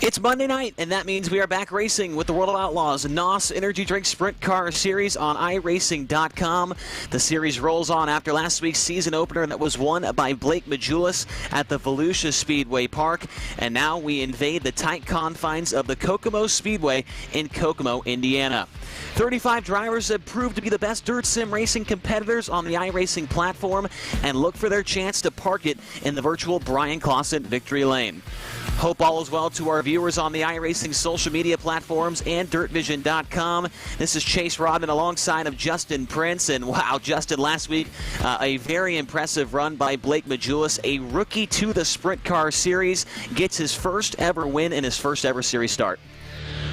It's Monday night, and that means we are back racing with the World of Outlaws NOS Energy Drink Sprint Car Series on iRacing.com. The series rolls on after last week's season opener that was won by Blake Majulis at the Volusia Speedway Park, and now we invade the tight confines of the Kokomo Speedway in Kokomo, Indiana. 35 drivers have proved to be the best dirt sim racing competitors on the iRacing platform and look for their chance to park it in the virtual Brian Clausen victory lane. Hope all is well to our viewers on the iRacing social media platforms and DirtVision.com. This is Chase Rodman alongside of Justin Prince. And wow, Justin, last week, a very impressive run by Blake Majulis, a rookie to the Sprint Car Series, gets his first ever win in his first ever series start.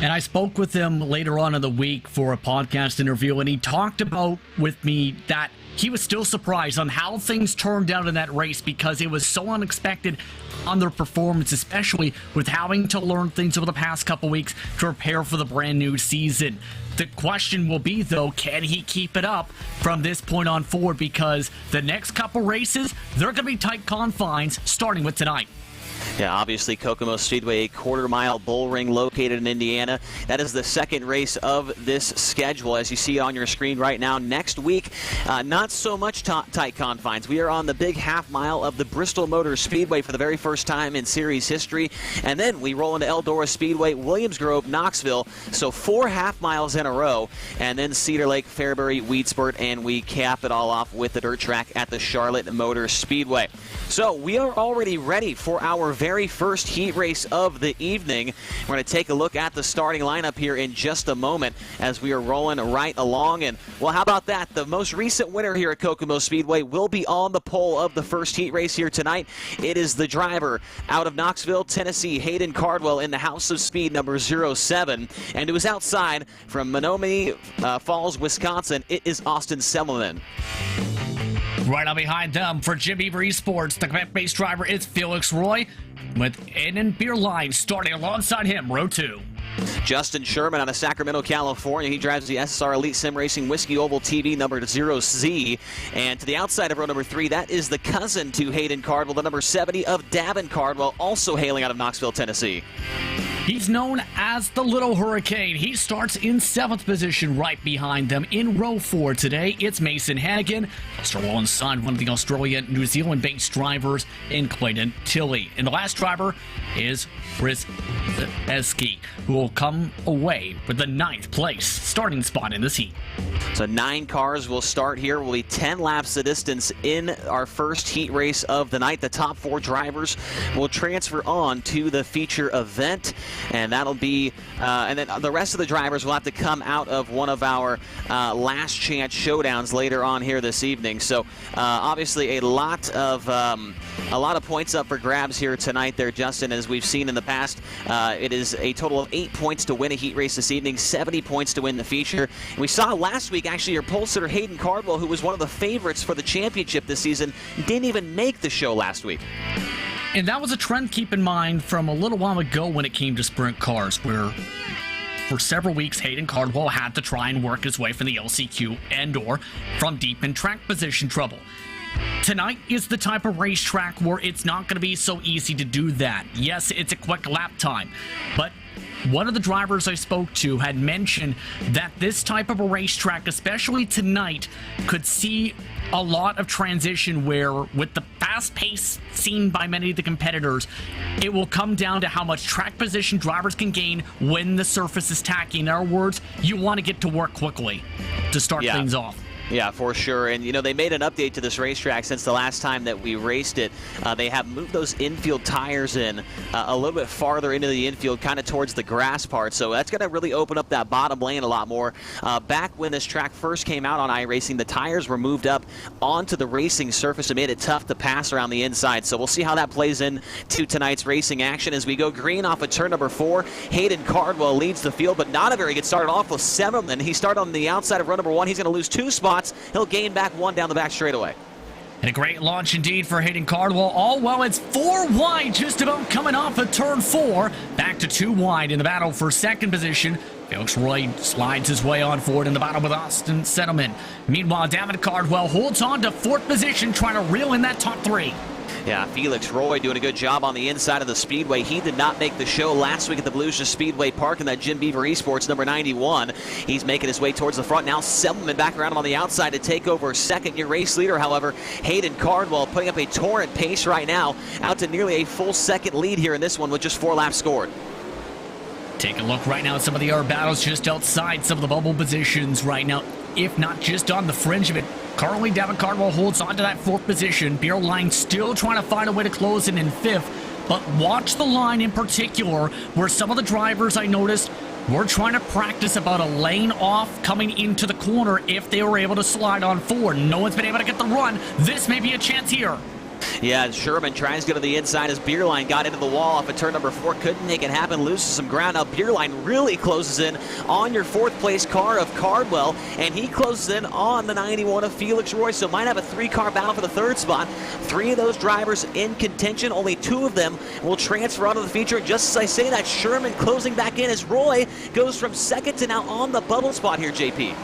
And I spoke with him later on in the week for a podcast interview, and he talked about with me that he was still surprised on how things turned out in that race because it was so unexpected on their performance, especially with having to learn things over the past couple weeks to prepare for the brand new season. The question will be, though, can he keep it up from this point on forward? Because the next couple races, they're going to be tight confines, starting with tonight. Yeah, obviously Kokomo Speedway, a quarter-mile bull ring located in Indiana. That is the second race of this schedule, as you see it on your screen right now. Next week, not so much tight confines. We are on the big half mile of the Bristol Motor Speedway for the very first time in series history. And then we roll into Eldora Speedway, Williams Grove, Knoxville. So 4 half miles in a row. And then Cedar Lake, Fairbury, Weedsport, and we cap it all off with the dirt track at the Charlotte Motor Speedway. So we are already ready for our very first heat race of the evening. We're going to take a look at the starting lineup here in just a moment as we are rolling right along. And, well, how about that? The most recent winner here at Kokomo Speedway will be on the pole of the first heat race here tonight. It is the driver out of Knoxville, Tennessee, Hayden Cardwell in the House of Speed number 07. And to his outside from Menominee Falls, Wisconsin, it is Austin Semmelman. Right on behind them for Jim Beaver Esports, the Quebec-based driver is Felix Roy, with Aiden Beerline starting alongside him, row 2. Justin Sherman out of Sacramento, California. He drives the SSR Elite Sim Racing Whiskey Oval TV number 0Z. And to the outside of row number 3, that is the cousin to Hayden Cardwell, the number 70 of Davin Cardwell, also hailing out of Knoxville, Tennessee. He's known as the Little Hurricane. He starts in 7th position right behind them. In row 4 today, it's Mason Hannigan, just alongside one of the Australian, New Zealand-based drivers in Clayton Tilley. And the last driver is Chris Eski, who will come away with the 9th place starting spot in this heat. So 9 cars will start here. Will be 10 laps the distance in our first heat race of the night. The top 4 drivers will transfer on to the feature event. And that'll be, and then the rest of the drivers will have to come out of one of our last chance showdowns later on here this evening. So obviously a lot of points up for grabs here tonight there, Justin. As we've seen in the past, it is a total of 8 points to win a heat race this evening, 70 points to win the feature. And we saw last week, actually, your pole sitter Hayden Cardwell, who was one of the favorites for the championship this season, didn't even make the show last week. And that was a trend, keep in mind, from a little while ago when it came to sprint cars, where for several weeks Hayden Cardwell had to try and work his way from the LCQ and/or from deep in track position trouble. Tonight is the type of racetrack where it's not going to be so easy to do that. Yes, it's a quick lap time, but one of the drivers I spoke to had mentioned that this type of a racetrack, especially tonight, could see a lot of transition where, with the fast pace seen by many of the competitors, it will come down to how much track position drivers can gain when the surface is tacky. In other words, you want to get to work quickly to start things off. Yeah, for sure. And, you know, they made an update to this racetrack since the last time that we raced it. They have moved those infield tires in a little bit farther into the infield, kind of towards the grass part. So that's going to really open up that bottom lane a lot more. Back when this track first came out on iRacing, the tires were moved up onto the racing surface and made it tough to pass around the inside. So we'll see how that plays into tonight's racing action as we go green off of turn number 4. Hayden Cardwell leads the field, but not a very good start off with Semmelman. He started on the outside of row number 1. He's going to lose 2 spots. He'll gain back 1 down the back straightaway. And a great launch indeed for Hayden Cardwell. All well, it's 4 wide just about coming off of turn 4. Back to 2 wide in the battle for second position. Felix Roy slides his way on forward in the battle with Austin Settleman. Meanwhile, Davin Cardwell holds on to 4th position, trying to reel in that top 3. Yeah, Felix Roy doing a good job on the inside of the speedway. He did not make the show last week at the Volusia Speedway Park in that Jim Beaver Esports number 91. He's making his way towards the front now. Selman back around him on the outside to take over second. Your race leader, however, Hayden Cardwell, putting up a torrent pace right now, out to nearly a full second lead here in this one with just 4 laps scored. Take a look right now at some of the air battles just outside some of the bubble positions right now, if not just on the fringe of it. Currently, Devin Cardwell holds on to that 4th position. Beerline still trying to find a way to close in 5th. But watch the line in particular, where some of the drivers I noticed were trying to practice about a lane off coming into the corner if they were able to slide on forward. No one's been able to get the run. This may be a chance here. Yeah, Sherman tries to go to the inside as Beerline got into the wall off of turn number 4. Couldn't make it happen, loses some ground. Now Beerline really closes in on your 4th place car of Cardwell, and he closes in on the 91 of Felix Roy. So might have a 3-car battle for the 3rd spot. 3 of those drivers in contention. Only 2 of them will transfer onto the feature. Just as I say that, Sherman closing back in as Roy goes from 2nd to now on the bubble spot here, JP.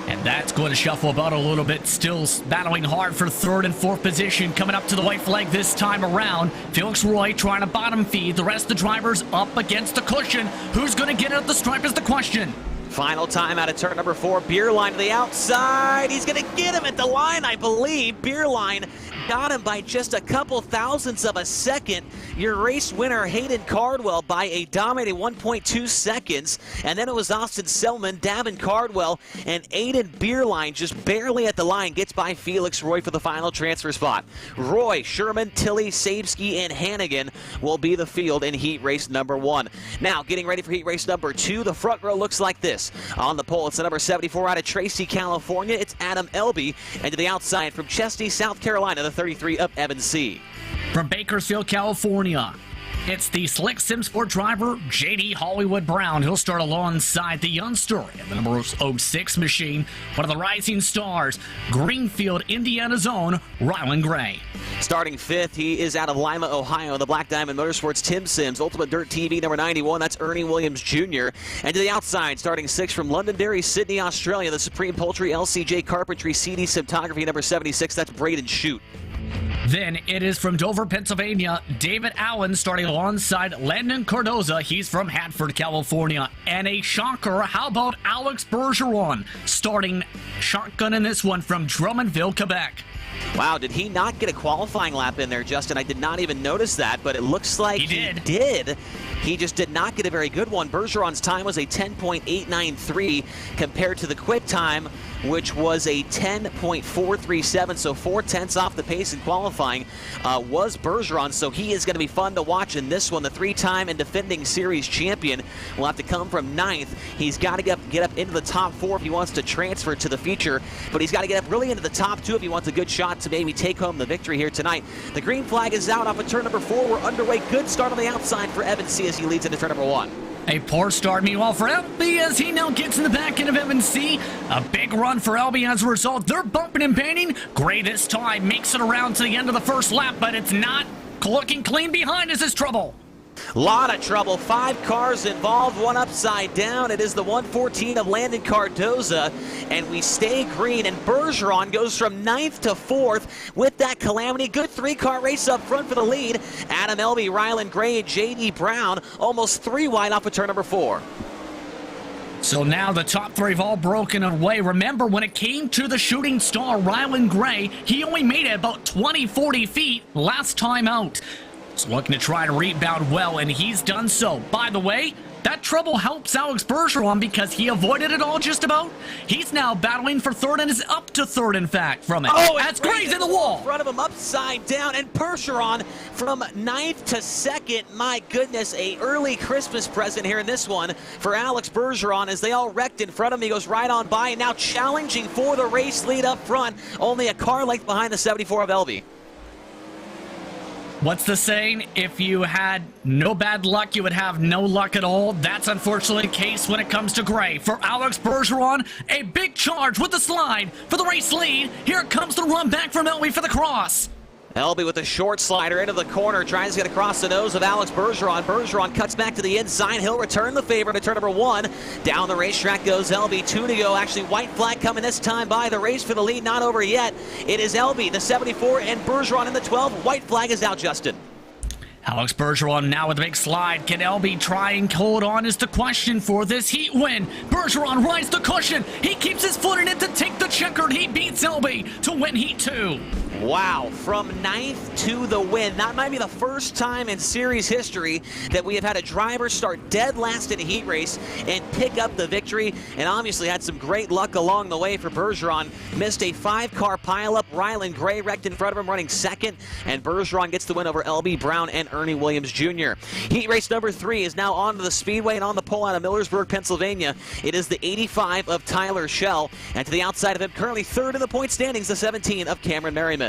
And that's going to shuffle about a little bit. Still battling hard for 3rd and 4th position. Coming up to the white flag this time around. Felix Roy trying to bottom feed. The rest of the drivers up against the cushion. Who's going to get at the stripe is the question. Final time out of turn number 4. Beerline to the outside. He's going to get him at the line, I believe. Beerline got him by just a couple thousandths of a second. Your race winner, Hayden Cardwell, by a dominating 1.2 seconds. And then it was Austin Selman, Davin Cardwell, and Aiden Beerline just barely at the line. Gets by Felix Roy for the final transfer spot. Roy, Sherman, Tilley, Sabesky, and Hannigan will be the field in heat race number 1. Now, getting ready for heat race number 2. The front row looks like this. On the pole, it's the number 74 out of Tracy, California. It's Adam Elby. And to the outside from Chesney, South Carolina, the 33 of Evan C. From Bakersfield, California, it's the Slick Simsport driver, J.D. Hollywood Brown. He'll start alongside the youngster in the number 06 machine, one of the rising stars, Greenfield, Indiana's own Rylan Gray. Starting 5th, he is out of Lima, Ohio, the Black Diamond Motorsports Tim Sims, Ultimate Dirt TV number 91, that's Ernie Williams Jr. And to the outside, starting 6th from Londonderry, Sydney, Australia, the Supreme Poultry LCJ Carpentry CD Symptography number 76, that's Braden Shute. Then it is from Dover, Pennsylvania, David Allen starting alongside Landon Cardoza. He's from Hanford, California. And a shocker, how about Alex Bergeron starting shotgun in this one from Drummondville, Quebec. Wow, did he not get a qualifying lap in there, Justin? I did not even notice that, but it looks like he did. He just did not get a very good one. Bergeron's time was a 10.893 compared to the quit time, which was a 10.437, so 4/10 off the pace in qualifying was Bergeron, so he is going to be fun to watch in this one. The 3-time and defending series champion will have to come from 9th. He's got to get up into the top 4 if he wants to transfer to the feature, but he's got to get up really into the top 2 if he wants a good shot to maybe take home the victory here tonight. The green flag is out off of turn number 4. We're underway. Good start on the outside for Evan C as he leads into turn number 1. A poor start, meanwhile, for Elby as he now gets in the back end of Evan C. A big run for Elby as a result. They're bumping and painting. Gray this time makes it around to the end of the first lap, but it's not looking clean behind as his trouble. Lot of trouble. 5 cars involved, one upside down. It is the 114 of Landon Cardoza, and we stay green, and Bergeron goes from 9th to 4th with that calamity. Good 3-car race up front for the lead. Adam Elby, Rylan Gray, and J.D. Brown almost 3 wide off of turn number 4. So now the top 3 have all broken away. Remember, when it came to the shooting star, Rylan Gray, he only made it about 20-40 feet last time out. He's looking to try to rebound well, and he's done so. By the way, that trouble helps Alex Bergeron because he avoided it all just about. He's now battling for 3rd and is up to 3rd, in fact, from it. Oh, that's Gray's in the wall. In front of him, upside down, and Bergeron from 9th to 2nd. My goodness, a early Christmas present here in this one for Alex Bergeron as they all wrecked in front of him. He goes right on by and now challenging for the race lead up front. Only a car length behind the 74 of Elby. What's the saying? If you had no bad luck, you would have no luck at all. That's unfortunately the case when it comes to Gray. For Alex Bergeron, a big charge with the slide for the race lead. Here comes the run back from Elby for the cross. Elby with a short slider into the corner, tries to get across the nose of Alex Bergeron. Bergeron cuts back to the inside. He'll return the favor to turn number 1. Down the racetrack goes Elby. 2 to go. Actually, white flag coming this time by. The race for the lead not over yet. It is Elby, the 74, and Bergeron in the 12. White flag is out, Justin. Alex Bergeron now with a big slide. Can Elby try and hold on is the question for this heat win. Bergeron rides the cushion. He keeps his foot in it to take the checkered. He beats Elby to win Heat 2. Wow, from 9th to the win. That might be the first time in series history that we have had a driver start dead last in a heat race and pick up the victory, and obviously had some great luck along the way for Bergeron. Missed a 5-car pileup. Rylan Gray wrecked in front of him, running second, and Bergeron gets the win over Elby Brown and Ernie Williams Jr. Heat race number 3 is now on to the speedway and on the pole out of Millersburg, Pennsylvania. It is the 85 of Tyler Schell, and to the outside of him, currently 3rd in the point standings, the 17 of Cameron Merriman.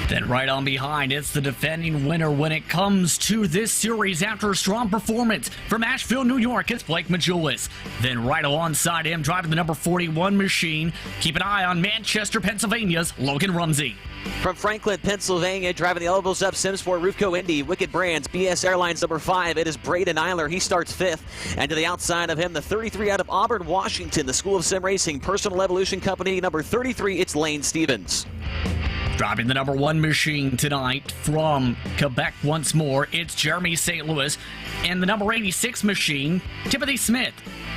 Then right on behind, it's the defending winner when it comes to this series after a strong performance from Asheville, New York. It's Blake Majulis. Then right alongside him, driving the number 41 machine, keep an eye on Manchester, Pennsylvania's Logan Rumsey. From Franklin, Pennsylvania, driving the Elbows Up Simsport Rufco Indy, Wicked Brands, BS Airlines number 5, it is Braden Eiler. He starts 5th. And to the outside of him, the 33 out of Auburn, Washington, the School of Sim Racing, Personal Evolution Company, number 33, it's Lane Stevens. Driving the number 1 machine tonight from Quebec once more, it's Jeremy St. Louis. And the number 86 machine, Timothy Smith,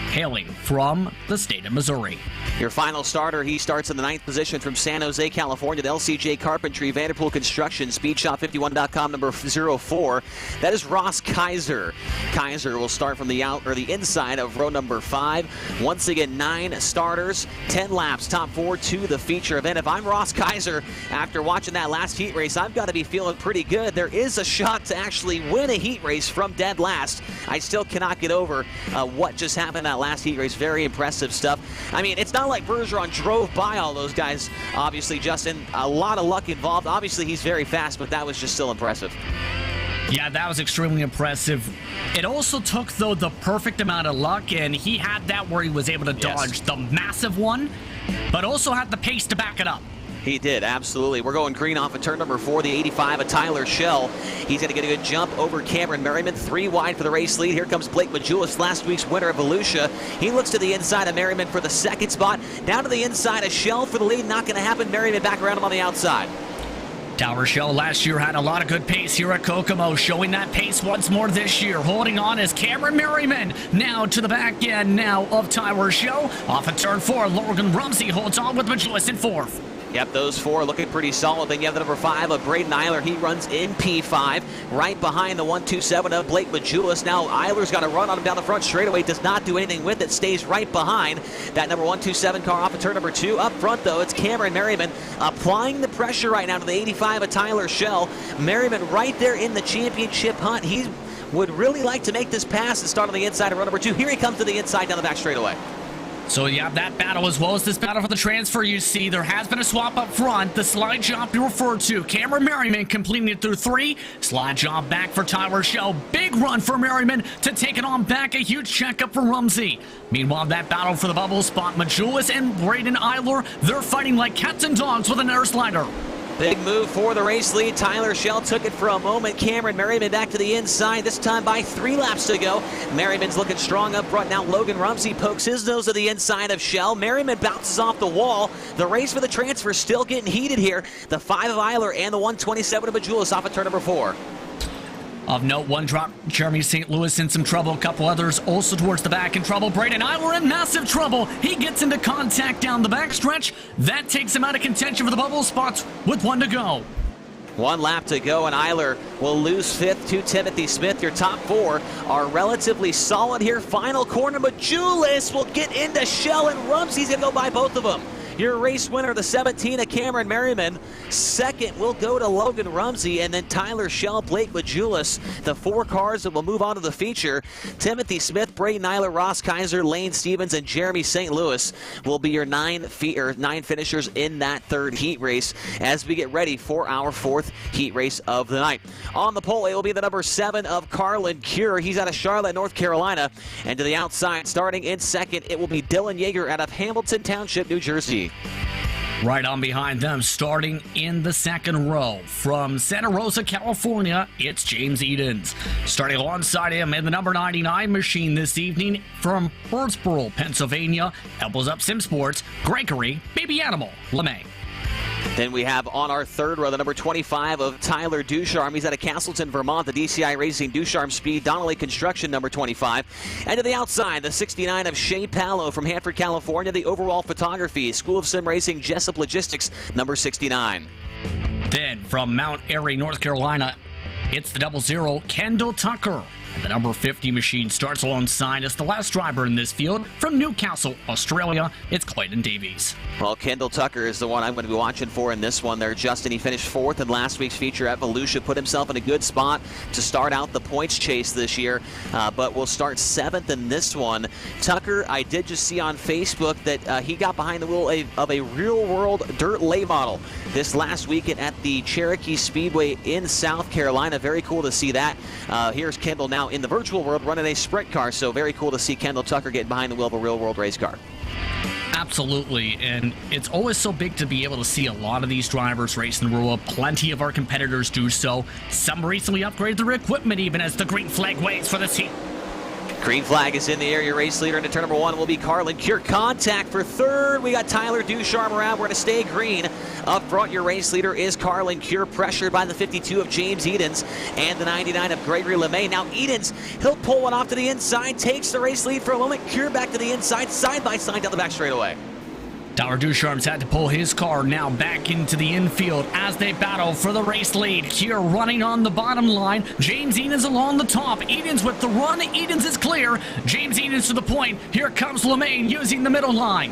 hailing from the state of Missouri. Your final starter, he starts in the 9th position from San Jose, California, the LCJ Carpentry, Vanderpool Construction, Speedshop51.com, number 04. That is Ross Kaiser. Kaiser will start from the inside of row number 5. Once again, 9 starters, 10 laps, top 4 to the feature event. If I'm Ross Kaiser, after watching that last heat race, I've got to be feeling pretty good. There is a shot to actually win a heat race from dead last. I still cannot get over what just happened in that last heat race. Very impressive stuff. I mean, it's not like Bergeron drove by all those guys, obviously, Justin. A lot of luck involved. Obviously, he's very fast, but that was just still impressive. Yeah, that was extremely impressive. It also took, though, the perfect amount of luck, and he had that where he was able to dodge the massive one, but also had the pace to back it up. He did, absolutely. We're going green off of turn number 4, the 85 of Tyler Schell. He's going to get a good jump over Cameron Merriman. 3 wide for the race lead. Here comes Blake Majulis, last week's winner of Volusia. He looks to the inside of Merriman for the 2nd spot. Down to the inside of Schell for the lead. Not going to happen. Merriman back around him on the outside. Tyler Schell last year had a lot of good pace here at Kokomo, showing that pace once more this year. Holding on is Cameron Merriman. Now to the back end now of Tyler Schell. Off of turn 4, Logan Rumsey holds on with Majulis in 4th. Yep, those 4 looking pretty solid. Then you have the number 5 of Braden Eiler. He runs in P5, right behind the 127 of Blake Majulis. Now Eiler's got a run on him down the front straightaway. Does not do anything with it. Stays right behind that number 127 car off of turn number 2. Up front, though, it's Cameron Merriman applying the pressure right now to the 85 of Tyler Schell. Merriman right there in the championship hunt. He would really like to make this pass and start on the inside of row number 2. Here he comes to the inside down the back straightaway. So you have that battle as well as this battle for the transfer. You see there has been a swap up front. The slide jump you referred to. Cameron Merriman completing it through 3. Slide jump back for Tyler Schell. Big run for Merriman to take it on back. A huge checkup for Rumsey. Meanwhile, that battle for the bubble spot, Majulis and Braden Eiler, they're fighting like cats and dogs with an air slider. Big move for the race lead. Tyler Schell took it for a moment. Cameron Merriman back to the inside, this time by 3 laps to go. Merriman's looking strong up front. Now Logan Rumsey pokes his nose to the inside of Schell. Merriman bounces off the wall. The race for the transfer still getting heated here. The 5 of Eiler and the 127 of Majulis off of turn number 4. Of note, one drop, Jeremy St. Louis in some trouble. A couple others also towards the back in trouble. Braden Eiler in massive trouble. He gets into contact down the backstretch. That takes him out of contention for the bubble spots with 1 to go. 1 lap to go, and Eiler will lose 5th to Timothy Smith. Your top 4 are relatively solid here. Final corner, Majulis will get into Schell, and Rumsey's going to go by both of them. Your race winner, the 17 of Cameron Merriman. 2nd will go to Logan Rumsey, and then Tyler Schell, Blake Majulis. The 4 cars that will move on to the feature. Timothy Smith, Braden Eiler, Ross Kaiser, Lane Stevens, and Jeremy St. Louis will be your 9 finishers in that 3rd heat race as we get ready for our 4th heat race of the night. On the pole, it will be the number 7 of Carlin Cure. He's out of Charlotte, North Carolina. And to the outside, starting in 2nd, it will be Dylan Yeager out of Hamilton Township, New Jersey. Right on behind them, starting in the second row. From Santa Rosa, California, it's James Edens. Starting alongside him in the number 99 machine this evening from Birdsboro, Pennsylvania, elbows up Sim Sports, Gregory, Baby Animal, LeMay. Then we have on our third row the number 25 of Tyler Ducharme. He's out of Castleton, Vermont. The DCI Racing Ducharme Speed, Donnelly Construction, number 25. And to the outside, the 69 of Shea Pallo from Hanford, California. The overall photography, School of Sim Racing, Jessup Logistics, number 69. Then from Mount Airy, North Carolina, it's the 00 Kendall Tucker. The number 50 machine starts alongside us. The last driver in this field from Newcastle, Australia, it's Clayton Davies. Well, Kendall Tucker is the one I'm going to be watching for in this one there, Justin. He finished 4th in last week's feature at Volusia, put himself in a good spot to start out the points chase this year, but will start 7th in this one. Tucker, I did just see on Facebook that he got behind the wheel of a real-world dirt lay model this last weekend at the Cherokee Speedway in South Carolina. Very cool to see that. Here's Kendall now in the virtual world running a sprint car, so very cool to see Kendall Tucker getting behind the wheel of a real-world race car. Absolutely, and it's always so big to be able to see a lot of these drivers race in the road. Plenty of our competitors do so. Some recently upgraded their equipment even as the green flag waits for this heat. Green flag is in the air. Your race leader into turn number 1 will be Carlin Cure. Contact for third. We got Tyler Ducharme around. We're going to stay green. Up front, your race leader is Carlin Cure, pressured by the 52 of James Edens and the 99 of Gregory LeMay. Now Edens, he'll pull one off to the inside, takes the race lead for a moment. Cure back to the inside, side by side down the back straightaway. Tyler Ducharme's had to pull his car now back into the infield as they battle for the race lead. Cure running on the bottom line. James Edens along the top. Edens with the run. Edens is clear. James Edens to the point. Here comes LeMay using the middle line.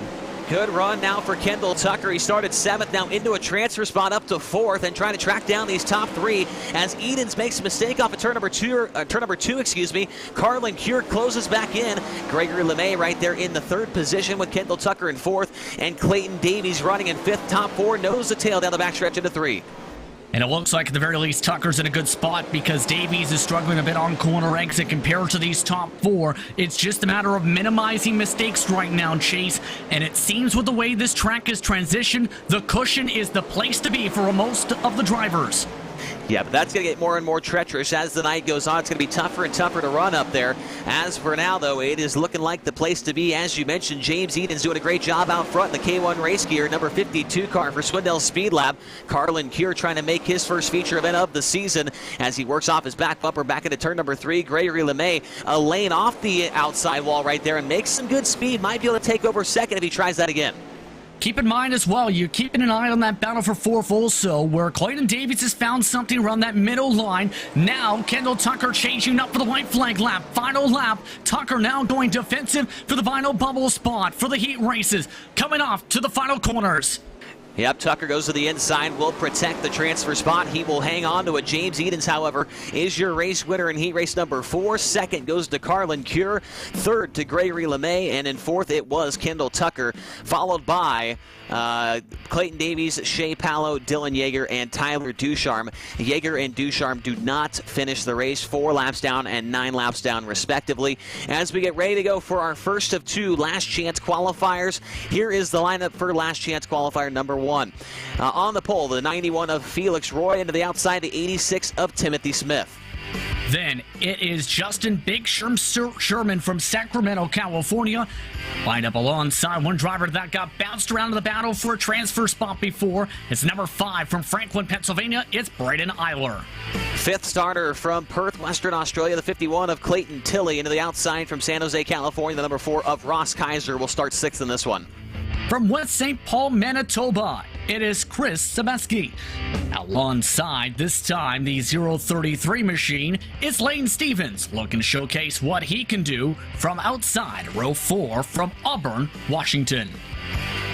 Good run now for Kendall Tucker. He started 7th, now into a transfer spot up to 4th, and trying to track down these top 3 as Edens makes a mistake off of turn number two. Carlin Cure closes back in. Gregory LeMay right there in the 3rd position with Kendall Tucker in 4th, and Clayton Davies running in 5th. Top 4, nose to tail down the backstretch into 3. And it looks like at the very least Tucker's in a good spot because Davies is struggling a bit on corner exit compared to these top 4. It's just a matter of minimizing mistakes right now, Chase. And it seems with the way this track is transitioned, the cushion is the place to be for most of the drivers. Yeah, but that's going to get more and more treacherous as the night goes on. It's going to be tougher and tougher to run up there. As for now, though, it is looking like the place to be. As you mentioned, James Edens doing a great job out front in the K1 race gear, number 52 car for Swindell Speed Lab. Carlin Cure trying to make his first feature event of the season as he works off his back bumper back into turn number 3. Gregory LeMay, a lane off the outside wall right there and makes some good speed. Might be able to take over second if he tries that again. Keep in mind as well, you're keeping an eye on that battle for 4th also, where Clayton Davies has found something around that middle line. Now, Kendall Tucker changing up for the white flag lap. Final lap, Tucker now going defensive for the final bubble spot for the heat races. Coming off to the final corners. Yep, Tucker goes to the inside, will protect the transfer spot. He will hang on to it. James Edens, however, is your race winner in heat race number 4. Second goes to Carlin Cure. Third to Gregory LeMay. And in 4th, it was Kendall Tucker, followed by Clayton Davies, Shea Pallo, Dylan Yeager, and Tyler Ducharme. Yeager and Ducharme do not finish the race. 4 laps down and 9 laps down, respectively. As we get ready to go for our first of 2 last chance qualifiers, here is the lineup for last chance qualifier number 1. On the pole, the 91 of Felix Roy, into the outside, the 86 of Timothy Smith. Then it is Justin Big Sherman from Sacramento, California. Lined up alongside one driver that got bounced around in the battle for a transfer spot before. It's number 5 from Franklin, Pennsylvania. It's Braden Eiler. 5th starter from Perth, Western Australia, the 51 of Clayton Tilley. Into the outside from San Jose, California, the number 4 of Ross Kaiser will start 6th in this one. From West St. Paul, Manitoba, it is Chris Sabeski. Alongside, this time, the 033 machine, it's Lane Stevens, looking to showcase what he can do from outside row 4 from Auburn, Washington.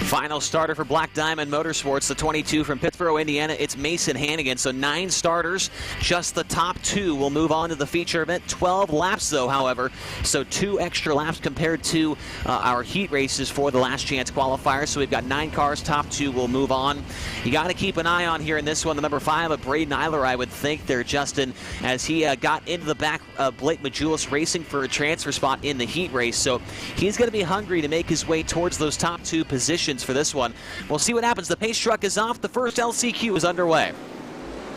Final starter for Black Diamond Motorsports, the 22 from Pittsburgh, Indiana. It's Mason Hannigan. So 9 starters. Just the top 2 will move on to the feature event. 12 laps, though, however. So 2 extra laps compared to our heat races for the last chance qualifiers. So we've got 9 cars. Top 2 will move on. You got to keep an eye on here in this one. The number 5 of Braden Eiler, I would think there, Justin, as he got into the back of Blake Majulis racing for a transfer spot in the heat race. So he's going to be hungry to make his way towards those top 2 positions. positions for this one. We'll see what happens. The pace truck is off. The first LCQ is underway.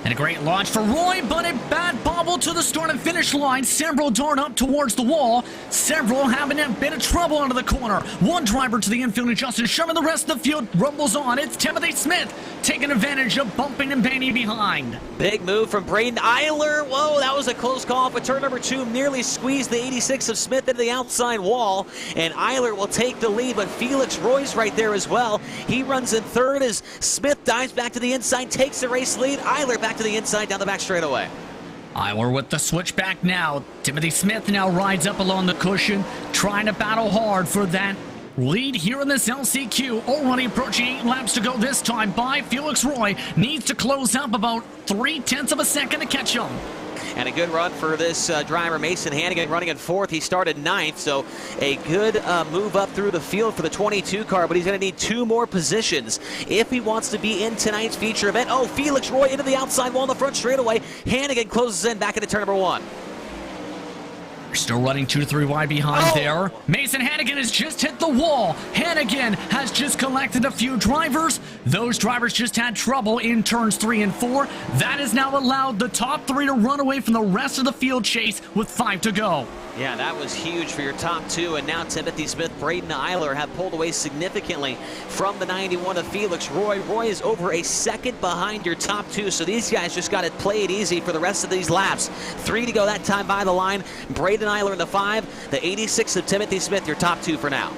And a great launch for Roy, but a bad bobble to the start and finish line. Several dart up towards the wall. Several having a bit of trouble under the corner. One driver to the infield and Justin Sherman. The rest of the field rumbles on. It's Timothy Smith taking advantage of bumping and banging behind. Big move from Braden Eiler. Whoa, that was a close call. But turn number 2 nearly squeezed the 86 of Smith into the outside wall. And Eiler will take the lead, but Felix Roy's right there as well. He runs in third as Smith dives back to the inside, takes the race lead. Eiler back to the inside, down the back straightaway. Eiler with the switchback now. Timothy Smith now rides up along the cushion, trying to battle hard for that lead here in this LCQ. Already approaching 8 laps to go this time by Felix Roy. Needs to close up about 0.3 of a second to catch him. And a good run for this driver, Mason Hannigan, running in 4th. He started 9th, so a good move up through the field for the 22 car, but he's going to need 2 more positions if he wants to be in tonight's feature event. Oh, Felix Roy into the outside wall in the front straightaway. Hannigan closes in back into turn number 1. Still running 2 to 3 wide behind there. Mason Hannigan has just hit the wall. Hannigan has just collected a few drivers. Those drivers just had trouble in turns 3 and 4. That has now allowed the top 3 to run away from the rest of the field chase with 5 to go. Yeah, that was huge for your top 2, and now Timothy Smith, Braden Eiler have pulled away significantly from the 91 of Felix Roy. Roy is over a second behind your top 2, so these guys just got to play it easy for the rest of these laps. 3 to go that time by the line. Braden Eiler in the 5, the 86 of Timothy Smith, your top 2 for now.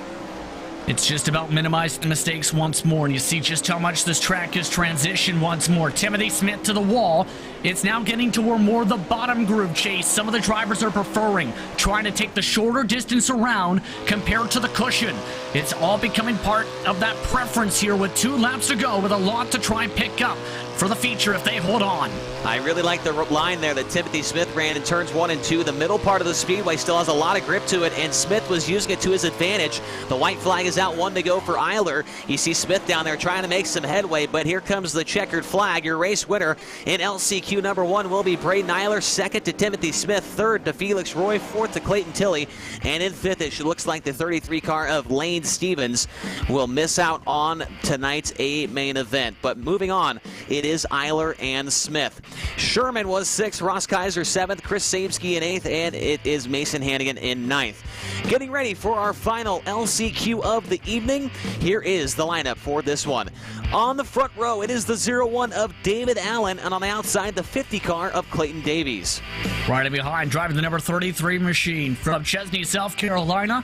It's just about minimizing the mistakes once more, and you see just how much this track is transitioned once more. Timothy Smith to the wall. It's now getting toward more the bottom groove chase. Some of the drivers are preferring trying to take the shorter distance around compared to the cushion. It's all becoming part of that preference here with 2 laps to go with a lot to try and pick up for the feature if they hold on. I really like the line there that Timothy Smith ran in turns 1 and 2. The middle part of the speedway still has a lot of grip to it, and Smith was using it to his advantage. The white flag is out, 1 to go for Eiler. You see Smith down there trying to make some headway, but here comes the checkered flag. Your race winner in LCQ number 1 will be Braden Eiler, 2nd to Timothy Smith, 3rd to Felix Roy, 4th to Clayton Tilley, and in 5th it looks like the 33 car of Lane Stevens will miss out on tonight's A main event. But moving on, it is Eiler and Smith. Sherman was 6th, Ross Kaiser 7th, Chris Sabesky in 8th, and it is Mason Hannigan in 9th. Getting ready for our final LCQ of the evening. Here is the lineup for this one. On the front row, it is the 01 of David Allen, and on the outside, the 50 car of Clayton Davies. Right behind, driving the number 33 machine from Chesney, South Carolina.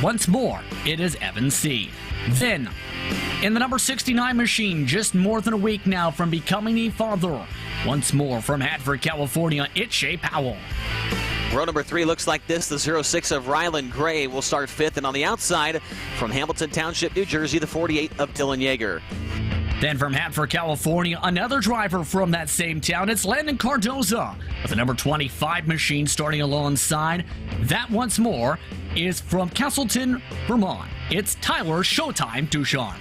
Once more, it is Evan C. Then, in the number 69 machine, just more than a week now from becoming a father. Once more from Hartford, California, it's Shea Powell. Row number 3 looks like this. The 06 of Ryland Gray will start 5th, and on the outside, from Hamilton Township, New Jersey, the 48 of Dylan Yeager. Then from Hartford, California, another driver from that same town. It's Landon Cardoza with the number 25 machine starting alongside. That once more is from Castleton, Vermont. It's Tyler Showtime Ducharme.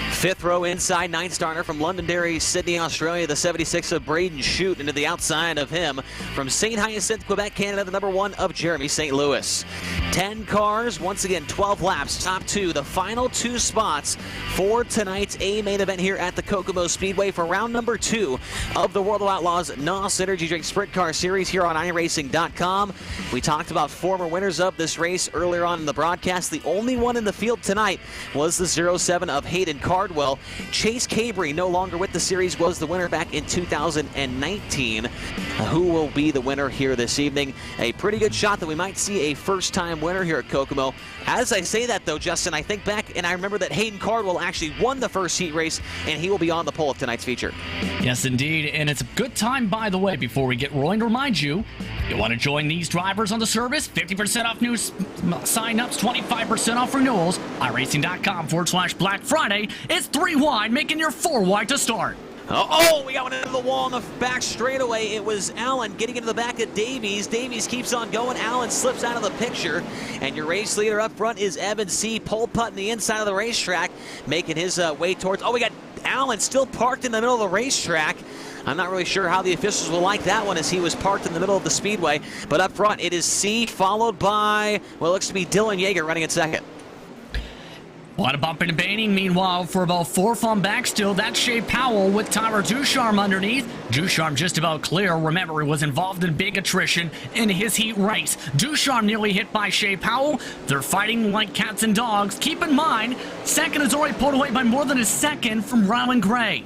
5th row inside, 9th starter from Londonderry, Sydney, Australia, the 76 of Braden Shute, into the outside of him from St. Hyacinthe, Quebec, Canada, the number 1 of Jeremy St. Louis. 10 cars, once again 12 laps, top 2, the final 2 spots for tonight's A main event here at the Kokomo Speedway for round number 2 of the World of Outlaws NOS Energy Drink Sprint Car Series here on iRacing.com. We talked about former winners of this race earlier on in the broadcast. The only one in the field tonight was the 07 of Hayden Cardwell. Chase Cabry, no longer with the series, was the winner back in 2019. Who will be the winner here this evening? A pretty good shot that we might see a first-time winner here at Kokomo. As I say that, though, Justin, I think back and I remember that Hayden Cardwell actually won the first heat race, and he will be on the pole of tonight's feature. Yes, indeed, and it's a good time, by the way, before we get rolling, to remind you, you want to join these drivers on the service, 50% off new sign-ups, 25% off renewals, iRacing.com/Black Friday. It's 3 wide, making your 4 wide to start. Oh, we got one into the wall on the back straightaway. It was Allen getting into the back of Davies. Davies keeps on going. Allen slips out of the picture. And your race leader up front is Evan C. Pole putting the inside of the racetrack, making his way towards... Oh, we got Allen still parked in the middle of the racetrack. I'm not really sure how the officials will like that one as he was parked in the middle of the speedway. But up front, it is C, followed by, well, it looks to be Dylan Yeager running in second. A lot of bumping and banging, meanwhile, for about 4th on back still. That's Shea Powell with Tyler Ducharme underneath. Ducharme just about clear. Remember, he was involved in big attrition in his heat race. Ducharme nearly hit by Shea Powell. They're fighting like cats and dogs. Keep in mind, second is already pulled away by more than a second from Rylan Gray.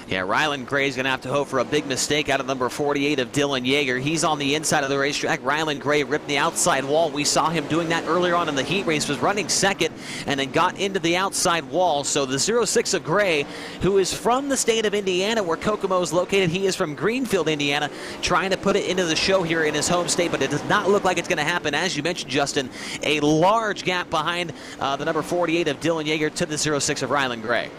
Yeah, Rylan Gray's going to have to hope for a big mistake out of number 48 of Dylan Yeager. He's on the inside of the racetrack. Rylan Gray ripped the outside wall. We saw him doing that earlier on in the heat race, was running second and then got into the outside wall. So the 06 of Gray, who is from the state of Indiana where Kokomo is located, he is from Greenfield, Indiana, trying to put it into the show here in his home state, but it does not look like it's going to happen. As you mentioned, Justin, a large gap behind the number 48 of Dylan Yeager to the 06 of Rylan Gray.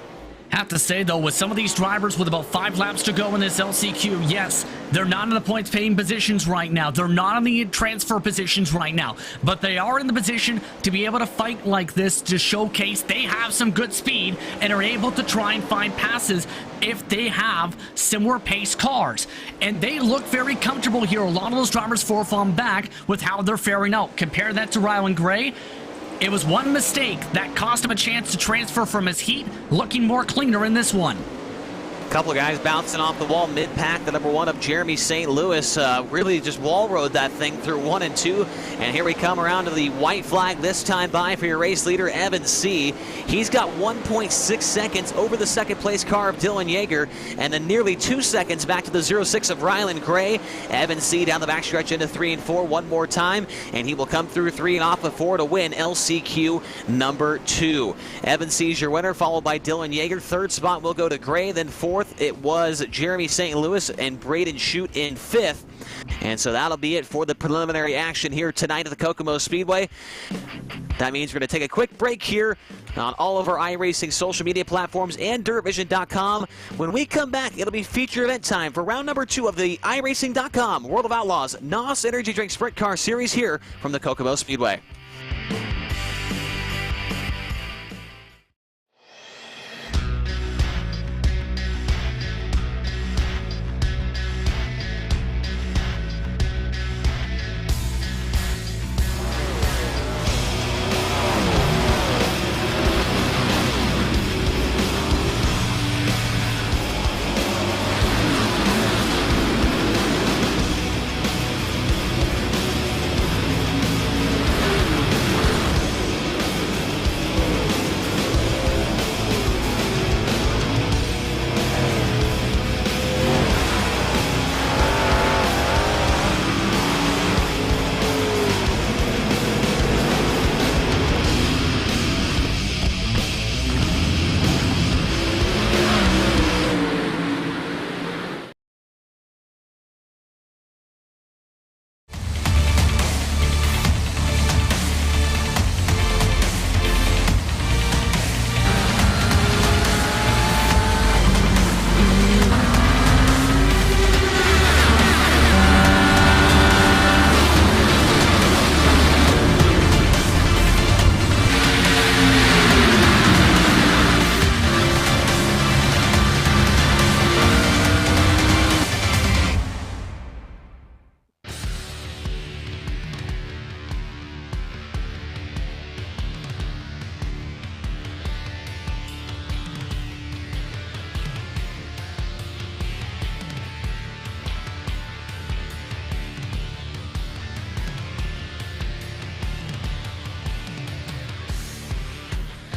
Have to say, though, with some of these drivers with about 5 laps to go in this LCQ, yes, they're not in the points-paying positions right now. They're not in the transfer positions right now. But they are in the position to be able to fight like this to showcase they have some good speed and are able to try and find passes if they have similar pace cars. And they look very comfortable here. A lot of those drivers 4th on back with how they're faring out. Compare that to Rylan Gray. It was one mistake that cost him a chance to transfer from his heat, looking more cleaner in this one. Couple of guys bouncing off the wall mid-pack. The number 1 of Jeremy St. Louis really just wall rode that thing through 1 and 2. And here we come around to the white flag this time by for your race leader, Evan C. He's got 1.6 seconds over the second place car of Dylan Yeager, and then nearly 2 seconds back to the 06 of Rylan Gray. Evan C. down the backstretch into 3 and 4 one more time, and he will come through 3 and off of 4 to win LCQ number 2. Evan C. is your winner, followed by Dylan Yeager. Third spot will go to Gray, then 4th it was Jeremy St. Louis and Braden Shute in 5th. And so that'll be it for the preliminary action here tonight at the Kokomo Speedway. That means we're going to take a quick break here on all of our iRacing social media platforms and DirtVision.com. When we come back, it'll be feature event time for round number 2 of the iRacing.com World of Outlaws NOS Energy Drink Sprint Car Series here from the Kokomo Speedway.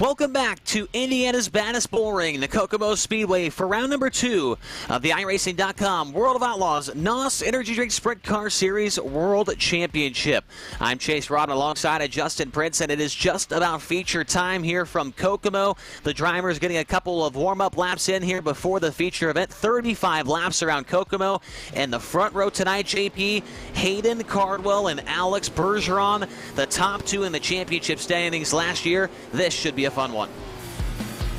Welcome back to Indiana's baddest bull ring, the Kokomo Speedway, for round number 2 of the iRacing.com World of Outlaws NOS Energy Drink Sprint Car Series World Championship. I'm Chase Rodden alongside of Justin Prince, and it is just about feature time here from Kokomo. The drivers getting a couple of warm-up laps in here before the feature event. 35 laps around Kokomo. And the front row tonight, JP, Hayden Cardwell and Alex Bergeron, the top 2 in the championship standings last year. This should be a fun one.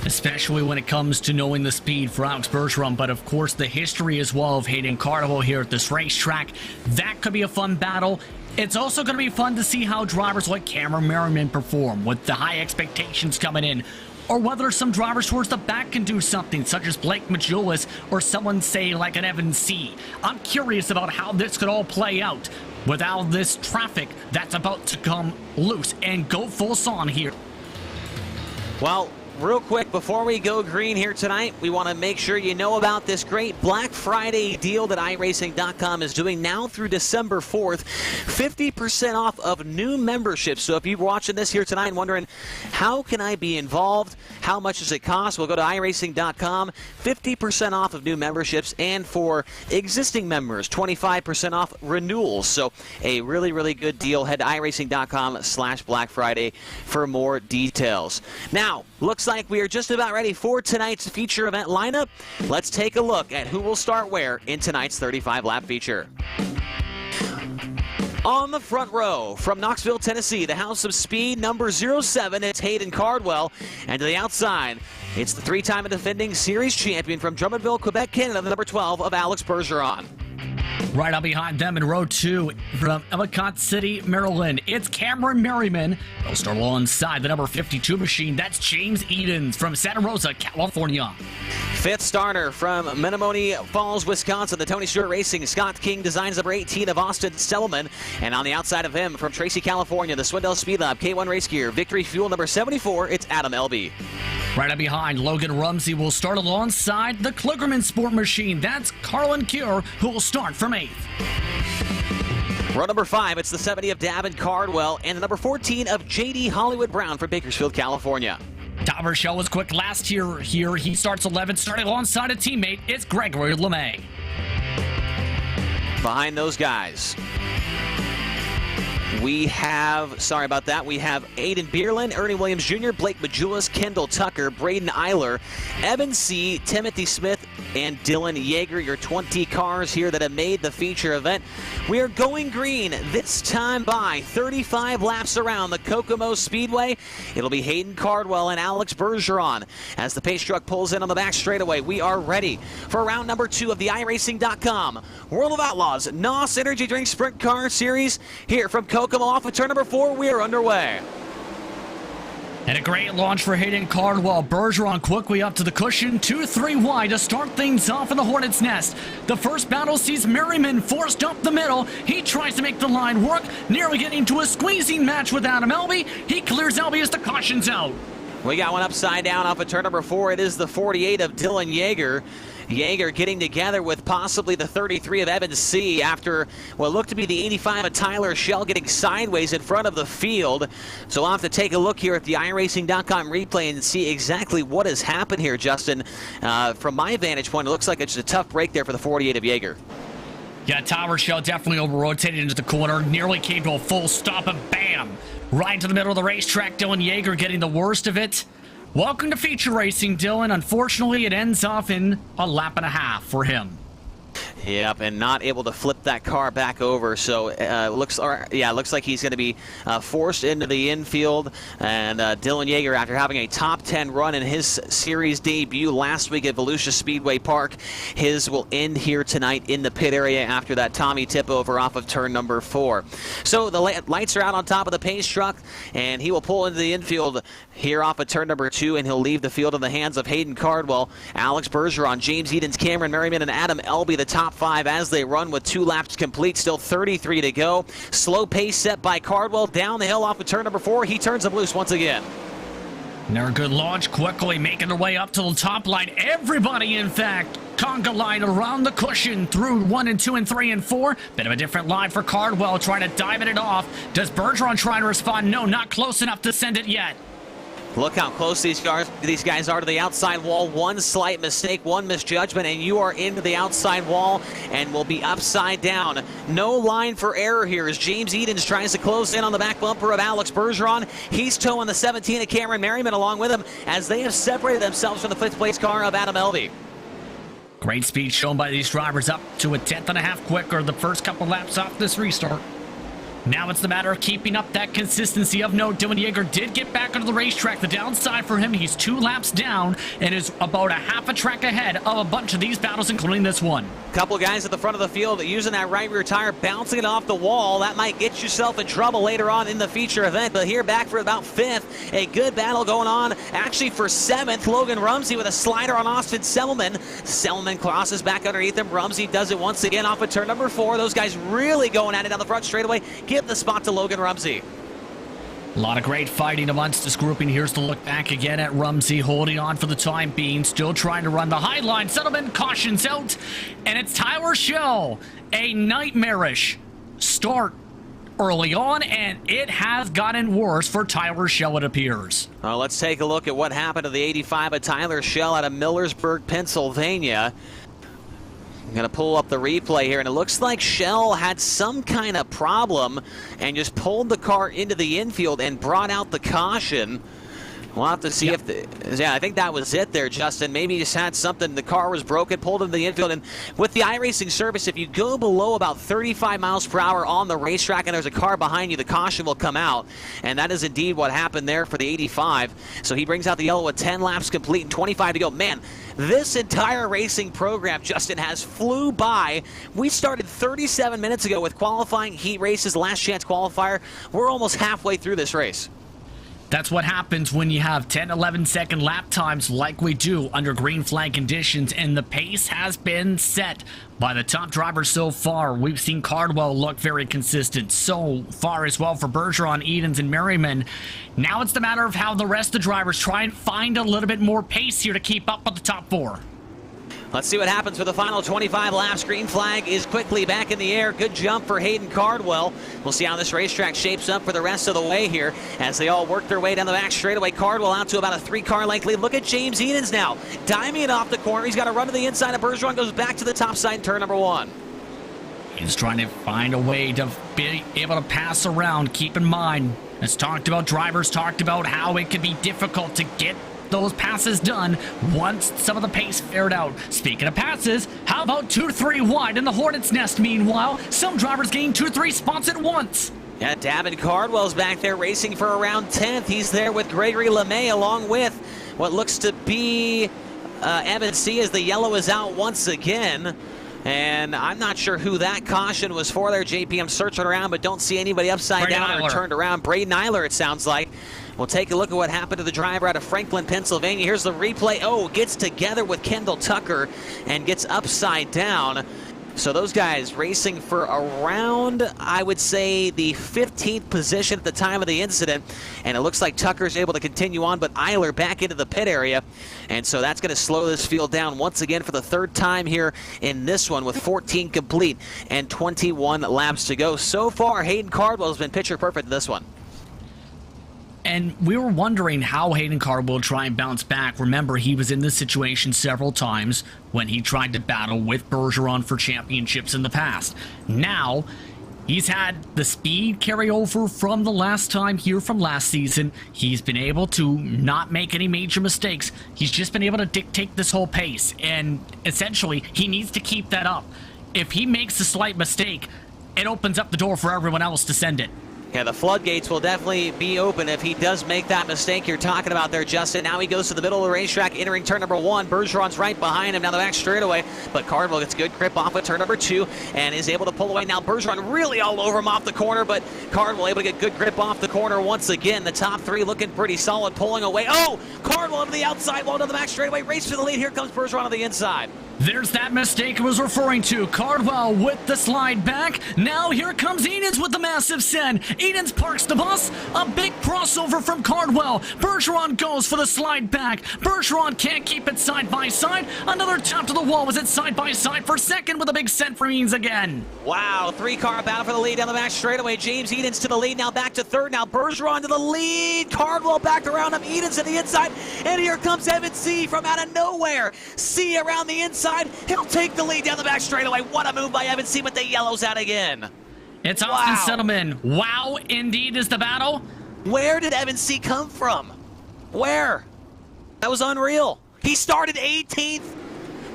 Especially when it comes to knowing the speed for Alex Bergeron, but of course the history as well of Hayden Cardwell here at this racetrack. That could be a fun battle. It's also going to be fun to see how drivers like Cameron Merriman perform with the high expectations coming in, or whether some drivers towards the back can do something, such as Blake Majulis or someone, say, like an Evan C. I'm curious about how this could all play out with all this traffic that's about to come loose and go full on here. Well, real quick, before we go green here tonight, we want to make sure you know about this great Black Friday deal that iRacing.com is doing now through December 4th. 50% off of new memberships. So if you're watching this here tonight and wondering, how can I be involved? How much does it cost? Well, go to iRacing.com. 50% off of new memberships. And for existing members, 25% off renewals. So a really, really good deal. Head to iRacing.com/Black Friday for more details. Now, looks like we are just about ready for tonight's feature event lineup. Let's take a look at who will start where in tonight's 35-lap feature. On the front row, from Knoxville, Tennessee, the House of Speed, number 07, it's Hayden Cardwell. And to the outside, it's the three-time defending series champion from Drummondville, Quebec, Canada, the number 12 of Alex Bergeron. Right up behind them in row 2 from Ellicott City, Maryland, it's Cameron Merriman. They'll start alongside the number 52 machine. That's James Edens from Santa Rosa, California. Fifth starter from Menomonee Falls, Wisconsin, the Tony Stewart Racing, Scott King designs number 18 of Austin Stellman. And on the outside of him, from Tracy, California, the Swindell Speed Lab K1 Race Gear, Victory Fuel number 74, it's Adam Elby. Right up behind, Logan Rumsey will start alongside the Kligerman Sport Machine. That's Carlin Cure, who will start from 8th. Row number 5, it's the 70 of Davin Cardwell and the number 14 of J.D. Hollywood Brown from Bakersfield, California. Tom Rochelle was quick last year here. He starts 11th, starting alongside a teammate. It's Gregory LeMay. Behind those guys, we have, we have Aiden Bierlin, Ernie Williams Jr., Blake Majulis, Kendall Tucker, Braden Eiler, Evan C., Timothy Smith, and Dylan Yeager, your 20 cars here that have made the feature event. We are going green this time by 35 laps around the Kokomo Speedway. It'll be Hayden Cardwell and Alex Bergeron. As the pace truck pulls in on the back straightaway, we are ready for round number 2 of the iRacing.com World of Outlaws NOS Energy Drink Sprint Car Series here from Kokomo. Off of turn number 4, we are underway. And a great launch for Hayden Cardwell. Bergeron quickly up to the cushion, 2-3 wide to start things off in the Hornet's Nest. The first battle sees Merriman forced up the middle. He tries to make the line work, nearly getting into a squeezing match with Adam Elby. He clears Elby as the caution's out. We got one upside down off of turn number 4. It is the 48 of Dylan Yeager. Yeager getting together with possibly the 33 of Evan C. after what looked to be the 85 of Tyler Schell getting sideways in front of the field. So we'll have to take a look here at the iRacing.com replay and see exactly what has happened here, Justin. From my vantage point, it looks like it's a tough break there for the 48 of Yeager. Yeah, Tyler Schell definitely over-rotated into the corner, nearly came to a full stop, and bam! Right into the middle of the racetrack, Dylan Yeager getting the worst of it. Welcome to feature racing, Dylan. Unfortunately, it ends off in a lap and a half for him. Yep, and not able to flip that car back over. So it looks like he's going to be forced into the infield. And Dylan Yeager, after having a top 10 run in his series debut last week at Volusia Speedway Park, his will end here tonight in the pit area after that Tommy tip over off of turn number 4. So the lights are out on top of the pace truck, and he will pull into the infield here off of turn number 2, and he'll leave the field in the hands of Hayden Cardwell, Alex Bergeron, James Edens, Cameron Merriman, and Adam Elby, the top 5 as they run with 2 laps complete, still 33 to go. Slow pace set by Cardwell down the hill off of turn number 4. He turns them loose once again. And they're a good launch, quickly making their way up to the top line. Everybody, in fact, conga line around the cushion through 1 and 2 and 3 and 4. Bit of a different line for Cardwell, trying to diamond it off. Does Bergeron try to respond? No, not close enough to send it yet. Look how close these guys are to the outside wall. One slight mistake, one misjudgment, and you are into the outside wall and will be upside down. No line for error here as James Edens tries to close in on the back bumper of Alex Bergeron. He's towing the 17 of Cameron Merriman along with him as they have separated themselves from the 5th place car of Adam Elby. Great speed shown by these drivers, up to a 10th.5 quicker the first couple laps off this restart. Now it's the matter of keeping up that consistency. Of note, Dylan Yeager did get back onto the racetrack. The downside for him, he's 2 laps down and is about a half a track ahead of a bunch of these battles, including this one. Couple guys at the front of the field using that right rear tire, bouncing it off the wall. That might get yourself in trouble later on in the feature event. But here back for about 5th, a good battle going on. Actually for 7th, Logan Rumsey with a slider on Austin Selman. Selman crosses back underneath him. Rumsey does it once again off of turn number 4. Those guys really going at it on the front straightaway. Give the spot to Logan Rumsey. A lot of great fighting amongst this grouping. Here's the look back again at Rumsey, holding on for the time being, still trying to run the high line. Settlement cautions out, and it's Tyler Schell. A nightmarish start early on, and it has gotten worse for Tyler Schell, it appears. Let's take a look at what happened to the 85 of Tyler Schell out of Millersburg, Pennsylvania. I'm going to pull up the replay here, and it looks like Schell had some kind of problem and just pulled the car into the infield and brought out the caution. We'll have to see if I think that was it there, Justin. Maybe he just had something. The car was broken, pulled into the infield. And with the iRacing service, if you go below about 35 miles per hour on the racetrack and there's a car behind you, the caution will come out. And that is indeed what happened there for the 85. So he brings out the yellow with 10 laps complete and 25 to go. Man, this entire racing program, Justin, has flew by. We started 37 minutes ago with qualifying heat races, last chance qualifier. We're almost halfway through this race. That's what happens when you have 10, 11-second lap times like we do under green flag conditions, and the pace has been set by the top drivers so far. We've seen Cardwell look very consistent so far as well for Bergeron, Edens, and Merriman. Now it's the matter of how the rest of the drivers try and find a little bit more pace here to keep up with the top four. Let's see what happens for the final 25 laps. Green flag is quickly back in the air. Good jump for Hayden Cardwell. We'll see how this racetrack shapes up for the rest of the way here as they all work their way down the back straightaway. Cardwell out to about a 3-car length lead. Look at James Edens now. Diming it off the corner. He's got to run to the inside of Bergeron. Goes back to the top side in turn number 1. He's trying to find a way to be able to pass around. Keep in mind, as talked about, drivers talked about how it could be difficult to get those passes done once some of the pace fared out. Speaking of passes, how about 2-3 wide in the Hornet's Nest? Meanwhile, some drivers gain 2-3 spots at once. Yeah, Davin Cardwell's back there racing for around 10th. He's there with Gregory LeMay along with what looks to be Evan C. as the yellow is out once again. And I'm not sure who that caution was for there, JP. I'm searching around, but don't see anybody upside down or turned around. Braden Eiler, it sounds like. We'll take a look at what happened to the driver out of Franklin, Pennsylvania. Here's the replay. Oh, gets together with Kendall Tucker and gets upside down. So those guys racing for around, I would say, the 15th position at the time of the incident. And it looks like Tucker's able to continue on, but Eiler back into the pit area. And so that's going to slow this field down once again for the third time here in this one with 14 complete and 21 laps to go. So far, Hayden Cardwell has been picture perfect in this one. And we were wondering how Hayden Cardwell will try and bounce back. Remember, he was in this situation several times when he tried to battle with Bergeron for championships in the past. Now, he's had the speed carry over from the last time here from last season. He's been able to not make any major mistakes. He's just been able to dictate this whole pace. And essentially, he needs to keep that up. If he makes a slight mistake, it opens up the door for everyone else to send it. Yeah, the floodgates will definitely be open if he does make that mistake you're talking about there, Justin. Now he goes to the middle of the racetrack, entering turn number 1. Bergeron's right behind him down the back straightaway, but Cardwell gets good grip off of turn number 2 and is able to pull away. Now Bergeron really all over him off the corner, but Cardwell able to get good grip off the corner once again. The top 3 looking pretty solid, pulling away. Oh, Cardwell to the outside, wall down the back straightaway, race for the lead. Here comes Bergeron on the inside. There's that mistake I was referring to. Cardwell with the slide back. Now here comes Edens with the massive send. Edens parks the bus. A big crossover from Cardwell. Bergeron goes for the slide back. Bergeron can't keep it side by side. Another tap to the wall. Was it side by side for second with a big send for Edens again. Wow, 3-car battle for the lead down the back straightaway. James Edens to the lead, now back to third. Now Bergeron to the lead. Cardwell back around him. Edens to the inside. And here comes Evan C. from out of nowhere. C around the inside. He'll take the lead down the back straightaway. What a move by Evan C., but the yellow's out again. It's Austin Settleman. Wow, indeed is the battle. Where did Evan C. come from? Where? That was unreal. He started 18th.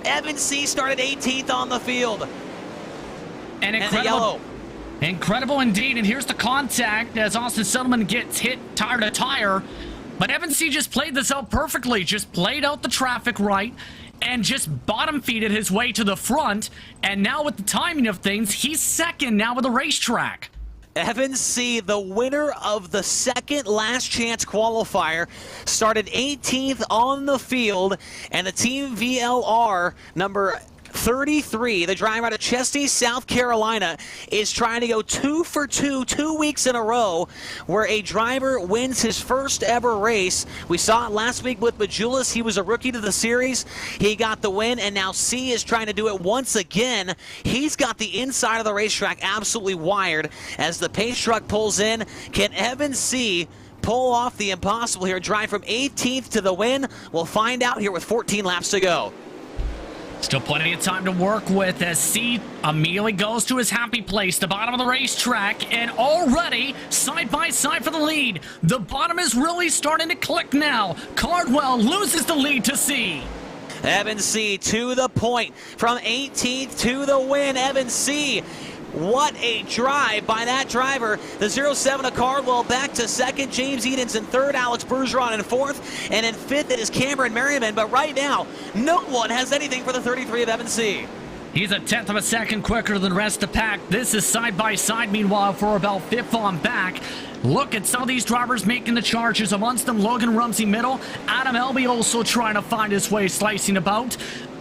Evan C. started 18th on the field. And incredible. Incredible indeed. And here's the contact as Austin Settleman gets hit tire to tire. But Evan C. just played this out perfectly. Just played out the traffic right. And just bottom feeded his way to the front. And now with the timing of things, he's second now with the racetrack. Evan C., the winner of the second last chance qualifier, started 18th on the field. And the Team VLR number 33, the driver out of Chesty, South Carolina, is trying to go 2 for 2 weeks in a row, where a driver wins his first ever race. We saw it last week with Majulis. He was a rookie to the series. He got the win, and now C is trying to do it once again. He's got the inside of the racetrack absolutely wired as the pace truck pulls in. Can Evan C pull off the impossible here, drive from 18th to the win? We'll find out here with 14 laps to go. Still plenty of time to work with as C immediately goes to his happy place, the bottom of the racetrack, and already side by side for the lead. The bottom is really starting to click now. Cardwell loses the lead to C. Evan C to the point from 18th to the win. Evan C. What a drive by that driver. The 07 of Cardwell back to second. James Edens in third. Alex Bergeron in fourth. And in fifth it is Cameron Merriman. But right now, no one has anything for the 33 of Evan C. He's a tenth of a second quicker than the rest of the pack. This is side by side, meanwhile, for about fifth on back. Look at some of these drivers making the charges. Amongst them, Logan Rumsey middle. Adam Elby also trying to find his way, slicing about.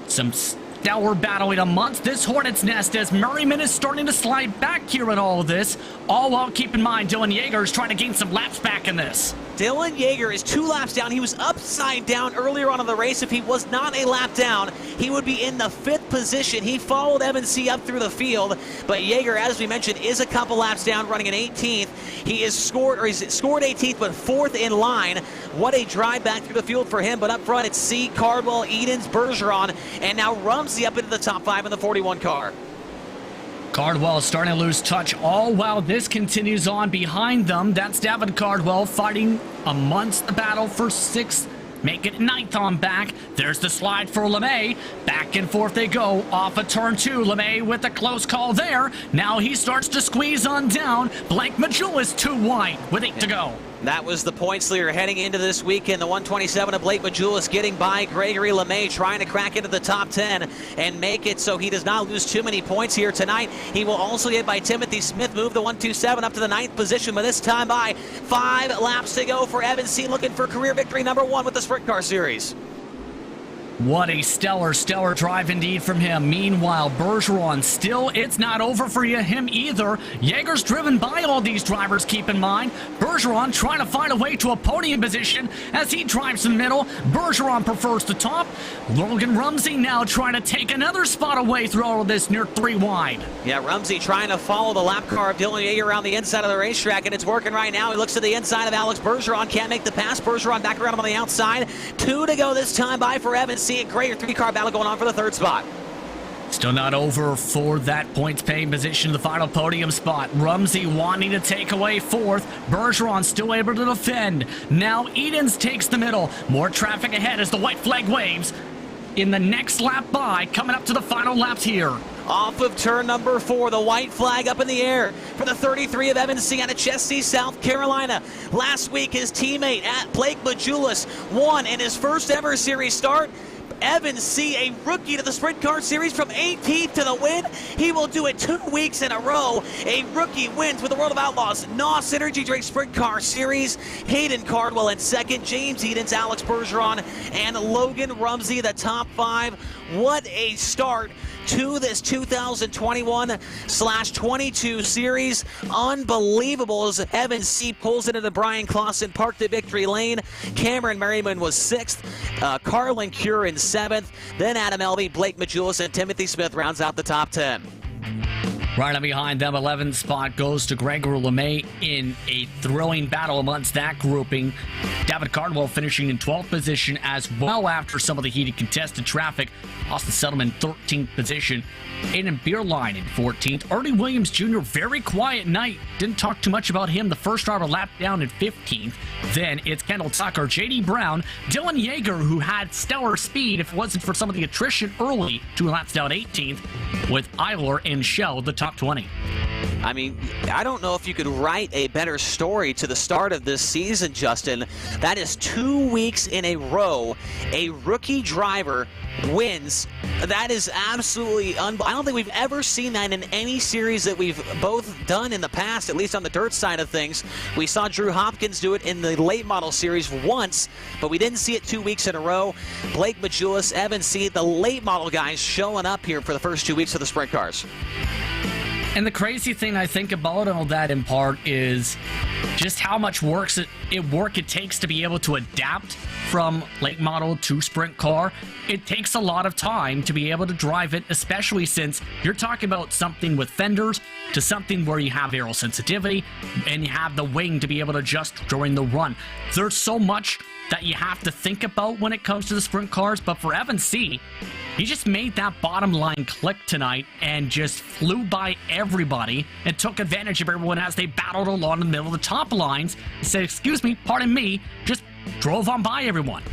Some stellar battling amongst this hornet's nest as Merriman is starting to slide back here in all of this. All while, keep in mind, Dylan Yeager is trying to gain some laps back in this. Dylan Yeager is 2 laps down. He was upside down earlier on in the race. If he was not a lap down, he would be in the 5th position. He followed Evan C up through the field, but Yeager, as we mentioned, is a couple laps down, running in 18th. He's scored 18th, but 4th in line. What a drive back through the field for him. But up front, it's C, Cardwell, Edens, Bergeron, and now Rumsey up into the top 5 in the 41 car. Cardwell is starting to lose touch all while this continues on behind them. That's Davin Cardwell fighting amongst the battle for 6th. Make it 9th on back. There's the slide for LeMay. Back and forth they go off of turn 2. LeMay with a close call there. Now he starts to squeeze on down. Blake Majulis too wide with 8 to go. That was the points leader heading into this weekend. The 127 of Blake Majulis getting by Gregory LeMay, trying to crack into the top 10 and make it so he does not lose too many points here tonight. He will also get by Timothy Smith, move the 127 up to the 9th position, but this time by 5 laps to go for Evan C, looking for career victory number 1 with the Sprint Car Series. What a stellar drive indeed from him. Meanwhile, Bergeron still, it's not over for him either. Yeager's driven by all these drivers, keep in mind. Bergeron trying to find a way to a podium position as he drives in the middle. Bergeron prefers the top. Logan Rumsey now trying to take another spot away through all of this near 3 wide. Yeah, Rumsey trying to follow the lap car of Dylan Yeager around the inside of the racetrack, and it's working right now. He looks to the inside of Alex Bergeron, can't make the pass. Bergeron back around him on the outside. 2 to go this time by for Evans. See a great 3-car battle going on for the 3rd spot. Still not over for that points paying position, the final podium spot. Rumsey wanting to take away 4th. Bergeron still able to defend. Now Edens takes the middle. More traffic ahead as the white flag waves. In the next lap by, coming up to the final laps here. Off of turn number 4, the white flag up in the air for the 33 of Evan C out of Chesty, South Carolina. Last week, his teammate at Blake Majulis won in his first ever series start. Evan C, a rookie to the Sprint Car Series, from 18th to the win. He will do it 2 weeks in a row. A rookie wins with the World of Outlaws NOS Energy Drink Sprint Car Series. Hayden Cardwell in 2nd, James Edens, Alex Bergeron, and Logan Rumsey, the top 5. What a start to this 2021/22 series. Unbelievable as Evan C pulls into the Brian Clausen Park to victory lane. Cameron Merriman was 6th. Carlin Cure in 7th. Then Adam Elby, Blake Majulis, and Timothy Smith rounds out the top 10. Right on behind them, 11th spot goes to Gregory LeMay in a thrilling battle amongst that grouping. David Cardwell finishing in 12th position as well after some of the heated contested traffic. Austin Settleman 13th position. Aiden Beerline in 14th. Ernie Williams Jr., very quiet night. Didn't talk too much about him. The first driver lap down in 15th. Then it's Kendall Tucker, J.D. Brown, Dylan Yeager, who had stellar speed if it wasn't for some of the attrition early. 2 laps down 18th with Eiler and Shell, the top top 20. I mean, I don't know if you could write a better story to the start of this season, Justin. That is 2 weeks in a row a rookie driver wins. That is absolutely I don't think we've ever seen that in any series that we've both done in the past, at least on the dirt side of things. We saw Drew Hopkins do it in the late model series once, but we didn't see it 2 weeks in a row. Blake Majulis, Evan C., the late model guys showing up here for the first 2 weeks of the sprint cars. And the crazy thing I think about all that in part is just how much work it takes to be able to adapt from late model to sprint car. It takes a lot of time to be able to drive it, especially since you're talking about something with fenders to something where you have aero sensitivity and you have the wing to be able to adjust during the run. There's so much that you have to think about when it comes to the sprint cars, but for Evan C., he just made that bottom line click tonight and just flew by everybody and took advantage of everyone as they battled along the middle of the top lines. He said, excuse me, pardon me, just drove on by everyone.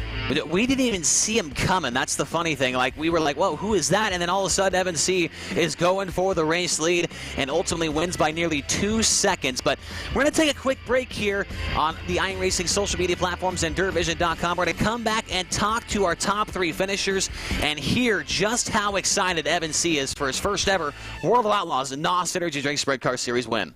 We didn't even see him coming. That's the funny thing. Like, we were like, whoa, who is that? And then all of a sudden, Evan C. is going for the race lead and ultimately wins by nearly 2 seconds. But we're going to take a quick break here on the iRacing social media platforms and DirtVision.com. We're going to come back and talk to our top 3 finishers and hear just how excited Evan C. is for his first ever World of Outlaws NOS Energy Drink Sprint Car Series win.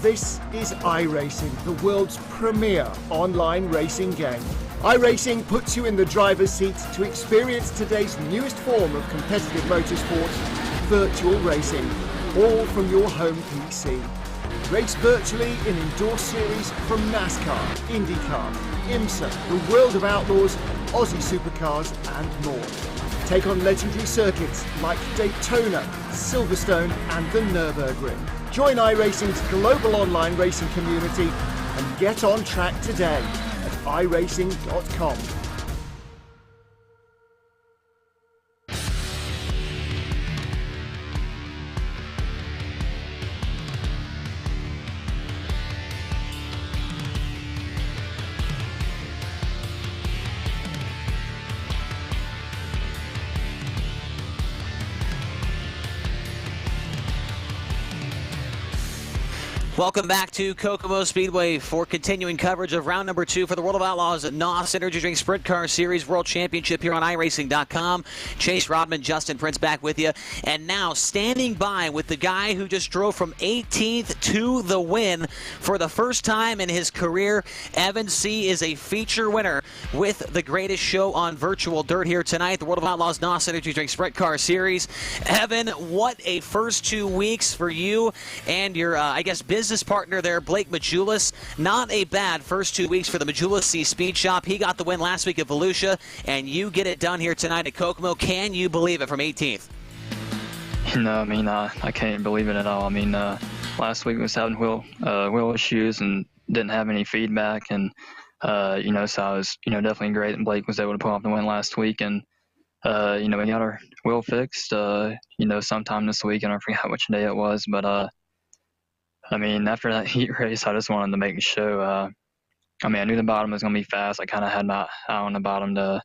This is iRacing, the world's premier online racing game. iRacing puts you in the driver's seat to experience today's newest form of competitive motorsport, virtual racing, all from your home PC. Race virtually in endorsed series from NASCAR, IndyCar, IMSA, the World of Outlaws, Aussie Supercars and more. Take on legendary circuits like Daytona, Silverstone and the Nürburgring. Join iRacing's global online racing community and get on track today at iRacing.com. Welcome back to Kokomo Speedway for continuing coverage of round number 2 for the World of Outlaws NOS Energy Drink Sprint Car Series World Championship here on iRacing.com. Chase Rodman, Justin Prince back with you. And now standing by with the guy who just drove from 18th to the win for the first time in his career. Evan C. is a feature winner with the greatest show on virtual dirt here tonight, the World of Outlaws NOS Energy Drink Sprint Car Series. Evan, what a first 2 weeks for you and your, I guess, business partner there, Blake Majulis. Not a bad first 2 weeks for the Majulis C Speed Shop. He got the win last week at Volusia, and you get it done here tonight at Kokomo. Can you believe it from 18th? No, I mean, I can't believe it at all. I mean, last week was having wheel issues and didn't have any feedback, and so I was, definitely great. And Blake was able to pull off the win last week, and we got our wheel fixed, sometime this week, and I forgot which day it was, but I mean, after that heat race, I just wanted to make the show. I knew the bottom was going to be fast. I kind of had my eye on the bottom the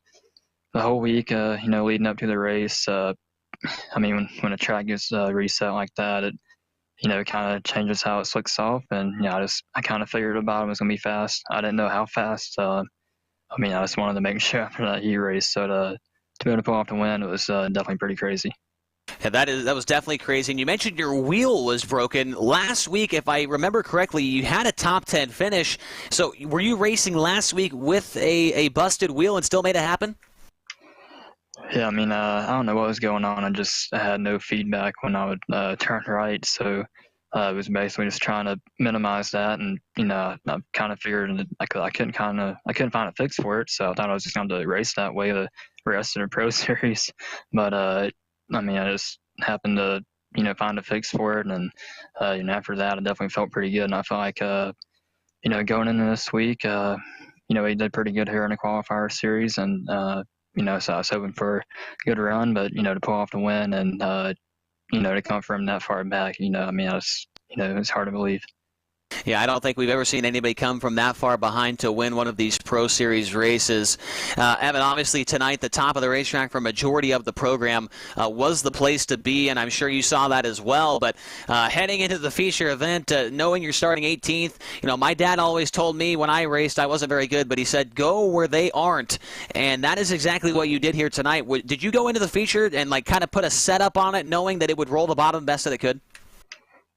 whole week, leading up to the race. When a track gets reset like that, it, kind of changes how it slicks off. And, I kind of figured the bottom was going to be fast. I didn't know how fast. I just wanted to make sure after that heat race. So to be able to pull off the win, it was definitely pretty crazy. Yeah, that was definitely crazy. And you mentioned your wheel was broken. Last week, if I remember correctly, you had a top 10 finish. So were you racing last week with a busted wheel and still made it happen? Yeah, I don't know what was going on. I had no feedback when I would turn right. So it was basically just trying to minimize that. And, I kind of figured I couldn't find a fix for it. So I thought I was just going to race that way the rest of the Pro Series. But, I just happened to, find a fix for it. And after that, I definitely felt pretty good. And I felt like going into this week, he did pretty good here in the qualifier series, and so I was hoping for a good run, but to pull off the win and to come from that far back, it's hard to believe. Yeah, I don't think we've ever seen anybody come from that far behind to win one of these Pro Series races. Evan, obviously tonight, the top of the racetrack for a majority of the program was the place to be, and I'm sure you saw that as well. But heading into the feature event, knowing you're starting 18th, my dad always told me when I raced I wasn't very good, but he said, go where they aren't. And that is exactly what you did here tonight. Did you go into the feature and kind of put a setup on it, knowing that it would roll the bottom best that it could?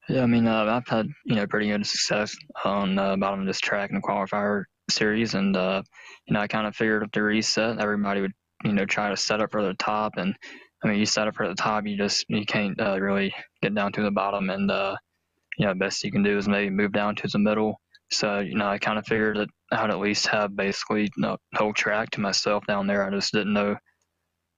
Yeah, I've had, pretty good success on the bottom of this track in the qualifier series. And, I kind of figured if the reset, everybody would, try to set up for the top. And, you set up for the top, you can't really get down to the bottom. And, best you can do is maybe move down to the middle. So, I kind of figured that I would at least have basically the whole track to myself down there. I just didn't know,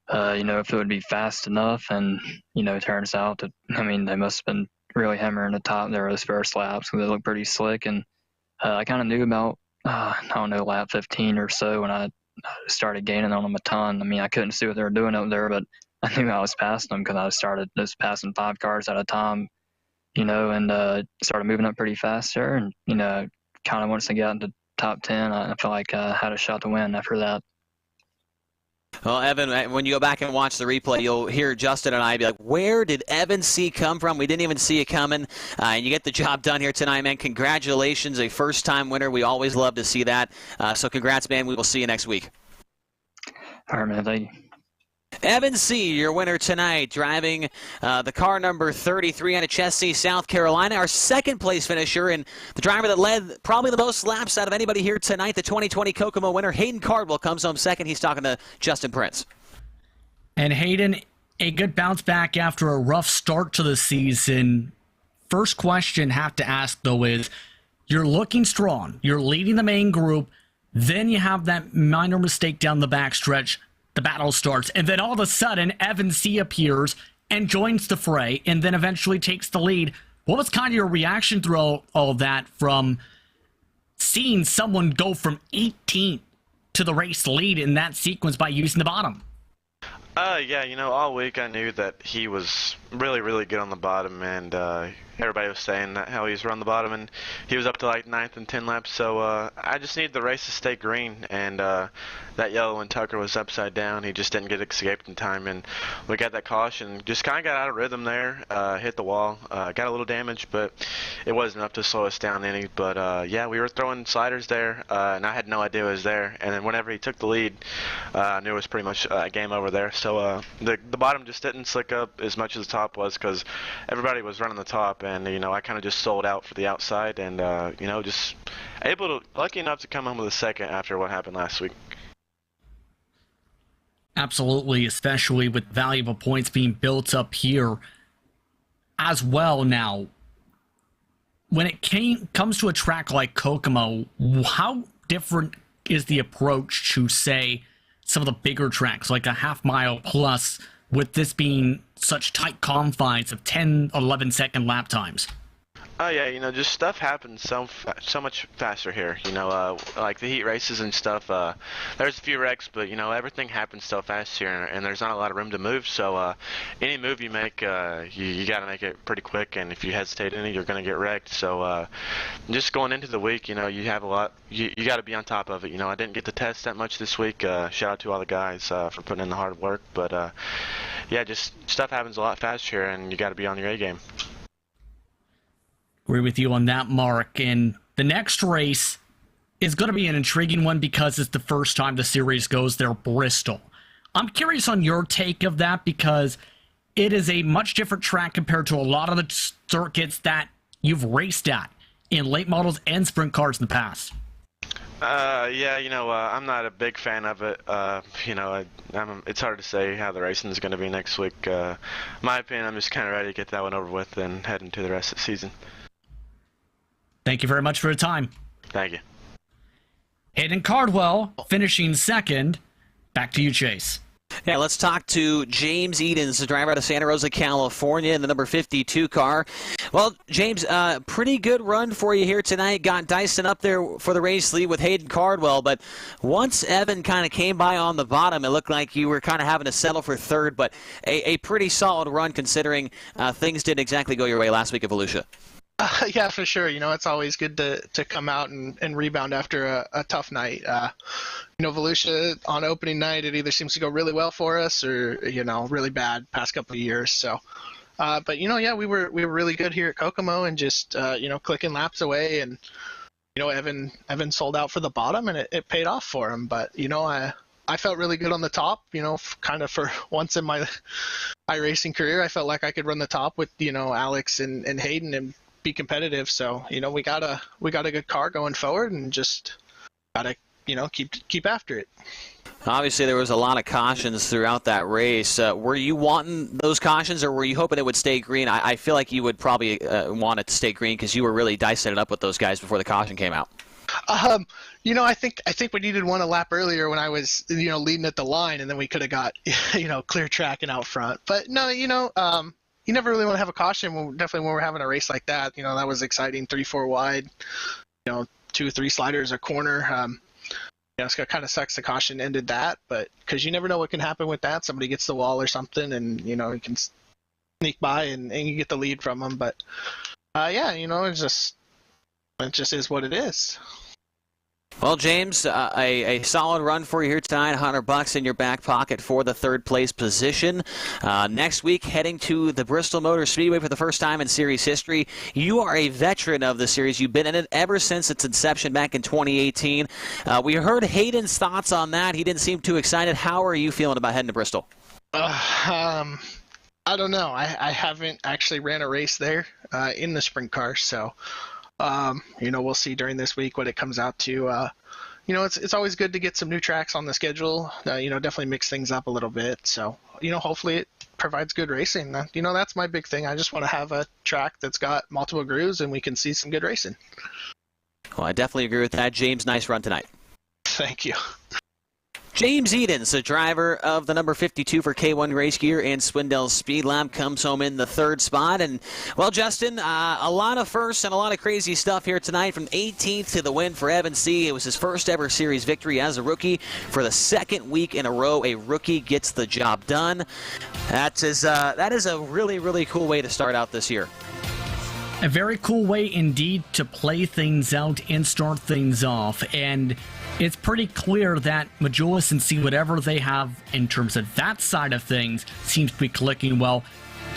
if it would be fast enough. And, it turns out that, they must have been really hammering the top there those first laps because they look pretty slick. And I kind of knew about, lap 15 or so when I started gaining on them a ton. I couldn't see what they were doing up there, but I knew I was passing them because I started just passing 5 cars at a time, and started moving up pretty fast there. And, kind of once I got into top 10, I felt like I had a shot to win after that. Well, Evan, when you go back and watch the replay, you'll hear Justin and I be like, where did Evan C. come from? We didn't even see it coming. And you get the job done here tonight, man. Congratulations, a first-time winner. We always love to see that. So congrats, man. We will see you next week. All right, man. Thank you. Evan C., your winner tonight, driving the car number 33 out of Chesnee, South Carolina. Our second-place finisher and the driver that led probably the most laps out of anybody here tonight, the 2020 Kokomo winner, Hayden Cardwell, comes home second. He's talking to Justin Prince. And Hayden, a good bounce back after a rough start to the season. First question I have to ask, though, is you're looking strong. You're leading the main group. Then you have that minor mistake down the backstretch. The battle starts, and then all of a sudden, Evan C. appears and joins the fray, and then eventually takes the lead. What was kind of your reaction through all that from seeing someone go from 18th to the race lead in that sequence by using the bottom? Yeah, all week I knew that he was really, really good on the bottom, and everybody was saying that how he was running the bottom, and he was up to like 9th and 10 laps, so I just needed the race to stay green, and that yellow when Tucker was upside down, he just didn't get escaped in time, and we got that caution, just kind of got out of rhythm there, hit the wall, got a little damage, but it wasn't enough to slow us down any, but yeah, we were throwing sliders there, and I had no idea it was there, and then whenever he took the lead, I knew it was pretty much game over there, so the bottom just didn't slick up as much as the top was because everybody was running the top, and I kind of just sold out for the outside, and just lucky enough to come home with a second after what happened last week. Absolutely, especially with valuable points being built up here as well. Now, when it comes to a track like Kokomo, how different is the approach to, say, some of the bigger tracks, like a half-mile plus, with this being such tight confines of 10, 11-second lap times? Oh yeah, just stuff happens so much faster here. Like the heat races and stuff. There's a few wrecks, but everything happens so fast here, and there's not a lot of room to move. So any move you make, you got to make it pretty quick. And if you hesitate any, you're going to get wrecked. So just going into the week, you have a lot. You got to be on top of it. I didn't get to test that much this week. Shout out to all the guys for putting in the hard work. But yeah, just stuff happens a lot faster here, and you got to be on your A game. Agree with you on that, Mark. And the next race is going to be an intriguing one because it's the first time the series goes there, Bristol. I'm curious on your take of that because it is a much different track compared to a lot of the circuits that you've raced at in late models and sprint cars in the past. Yeah, I'm not a big fan of it. It's hard to say how the racing is going to be next week. My opinion, I'm just kind of ready to get that one over with and head into the rest of the season. Thank you very much for your time. Thank you. Hayden Cardwell finishing second. Back to you, Chase. Yeah, let's talk to James Edens, the driver out of Santa Rosa, California, in the number 52 car. Well, James, pretty good run for you here tonight. Got Dyson up there for the race lead with Hayden Cardwell, but once Evan kind of came by on the bottom, it looked like you were kind of having to settle for third, but a pretty solid run considering things didn't exactly go your way last week at Volusia. Yeah, for sure. It's always good to come out and rebound after a tough night. Volusia on opening night, it either seems to go really well for us or, really bad past couple of years. So, but we were really good here at Kokomo and just, clicking laps away and, Evan sold out for the bottom and it paid off for him. But, I felt really good on the top, kind of for once in my iRacing career, I felt like I could run the top with, Alex and Hayden and be competitive. So, we got a good car going forward and just gotta, keep after it. Obviously, there was a lot of cautions throughout that race. Were you wanting those cautions, or were you hoping it would stay green? I feel like you would probably want it to stay green because you were really dicing it up with those guys before the caution came out. I think we needed one a lap earlier when I was, leading at the line, and then we could have got, clear track and out front. But no, you never really want to have a caution. Definitely when we're having a race like that, that was exciting. 3-4 wide, 2-3 sliders a corner. It kind of sucks the caution ended that, but because you never know what can happen with that. Somebody gets the wall or something, and you can sneak by and you get the lead from them. But it just is what it is. Well, James, a solid run for you here tonight. $100 in your back pocket for the third place position. Next week, heading to the Bristol Motor Speedway for the first time in series history. You are a veteran of the series. You've been in it ever since its inception back in 2018. We heard Hayden's thoughts on that. He didn't seem too excited. How are you feeling about heading to Bristol? I don't know. I haven't actually ran a race there in the sprint car, so we'll see during this week what it comes out to. It's always good to get some new tracks on the schedule. Definitely mix things up a little bit. So, hopefully it provides good racing. That's my big thing. I just want to have a track that's got multiple grooves and we can see some good racing. Well, I definitely agree with that. James, nice run tonight. Thank you. James Edens, the driver of the number 52 for K1 Race Gear and Swindell Speed Lab, comes home in the third spot. And, well, Justin, a lot of firsts and a lot of crazy stuff here tonight. From 18th to the win for Evan C. It was his first ever series victory as a rookie. For the second week in a row, a rookie gets the job done. That is a really, really cool way to start out this year. A very cool way indeed to play things out and start things off. And it's pretty clear that Majulis and C, whatever they have in terms of that side of things, seems to be clicking well.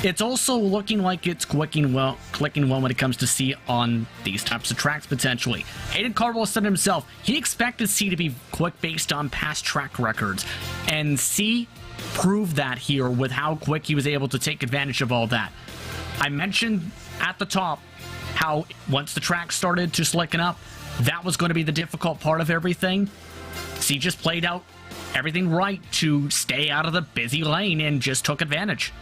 It's also looking like it's clicking well when it comes to C on these types of tracks, potentially. Hayden Cardwell said himself, he expected C to be quick based on past track records. And C proved that here with how quick he was able to take advantage of all that. I mentioned at the top how once the track started to slicken up, that was going to be the difficult part of everything. C just played out everything right to stay out of the busy lane and just took advantage.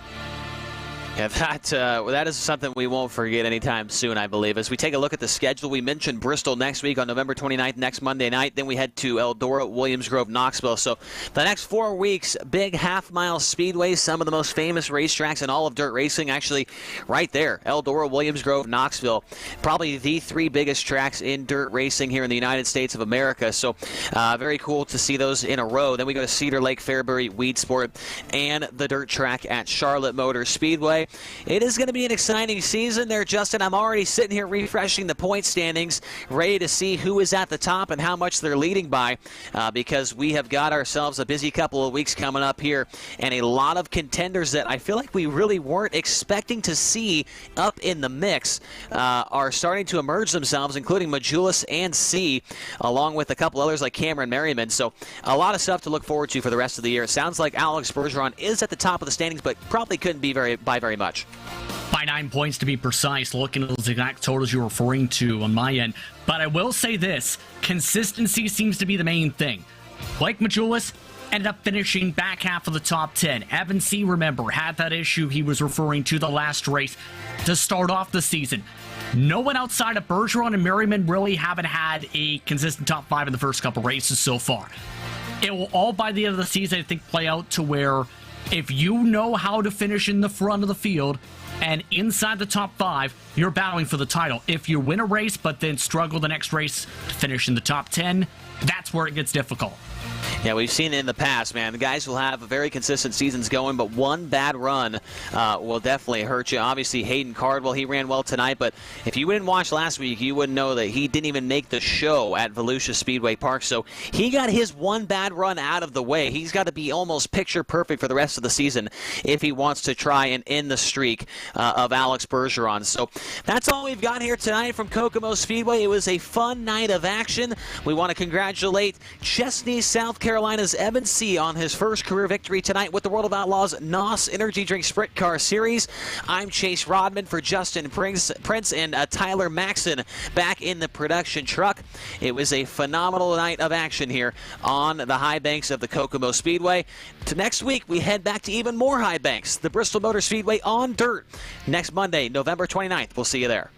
Yeah, that is something we won't forget anytime soon, I believe. As we take a look at the schedule, we mentioned Bristol next week on November 29th, next Monday night. Then we head to Eldora, Williams Grove, Knoxville. So the next 4 weeks, big half-mile speedways, some of the most famous racetracks in all of dirt racing, actually right there. Eldora, Williams Grove, Knoxville. Probably the 3 biggest tracks in dirt racing here in the United States of America. So very cool to see those in a row. Then we go to Cedar Lake, Fairbury, Weedsport, and the dirt track at Charlotte Motor Speedway. It is going to be an exciting season there, Justin. I'm already sitting here refreshing the point standings, ready to see who is at the top and how much they're leading by, because we have got ourselves a busy couple of weeks coming up here, and a lot of contenders that I feel like we really weren't expecting to see up in the mix are starting to emerge themselves, including Majulis and C, along with a couple others like Cameron Merriman. So a lot of stuff to look forward to for the rest of the year. It sounds like Alex Bergeron is at the top of the standings, but probably couldn't be by very much. By 9 points to be precise, looking at those exact totals you're referring to on my end. But I will say this, consistency seems to be the main thing. Blake Majulis ended up finishing back half of the top 10. Evan C., remember, had that issue he was referring to the last race to start off the season. No one outside of Bergeron and Merriman really haven't had a consistent top 5 in the first couple races so far. it will all, by the end of the season, I think, play out to where if you know how to finish in the front of the field and inside the top 5, you're battling for the title. If you win a race but then struggle the next race to finish in the top 10, that's where it gets difficult. Yeah, we've seen it in the past, man. The guys will have very consistent seasons going, but one bad run will definitely hurt you. Obviously, Hayden Cardwell, he ran well tonight, but if you didn't watch last week, you wouldn't know that he didn't even make the show at Volusia Speedway Park. So he got his one bad run out of the way. He's got to be almost picture perfect for the rest of the season if he wants to try and end the streak of Alex Bergeron. So that's all we've got here tonight from Kokomo Speedway. It was a fun night of action. We want to congratulate Chesney, South Carolina's Evan C. on his first career victory tonight with the World of Outlaws NOS Energy Drink Sprint Car Series. I'm Chase Rodman for Justin Prince and Tyler Maxson back in the production truck. It was a phenomenal night of action here on the high banks of the Kokomo Speedway. To next week, we head back to even more high banks, the Bristol Motor Speedway on dirt. Next Monday, November 29th. We'll see you there.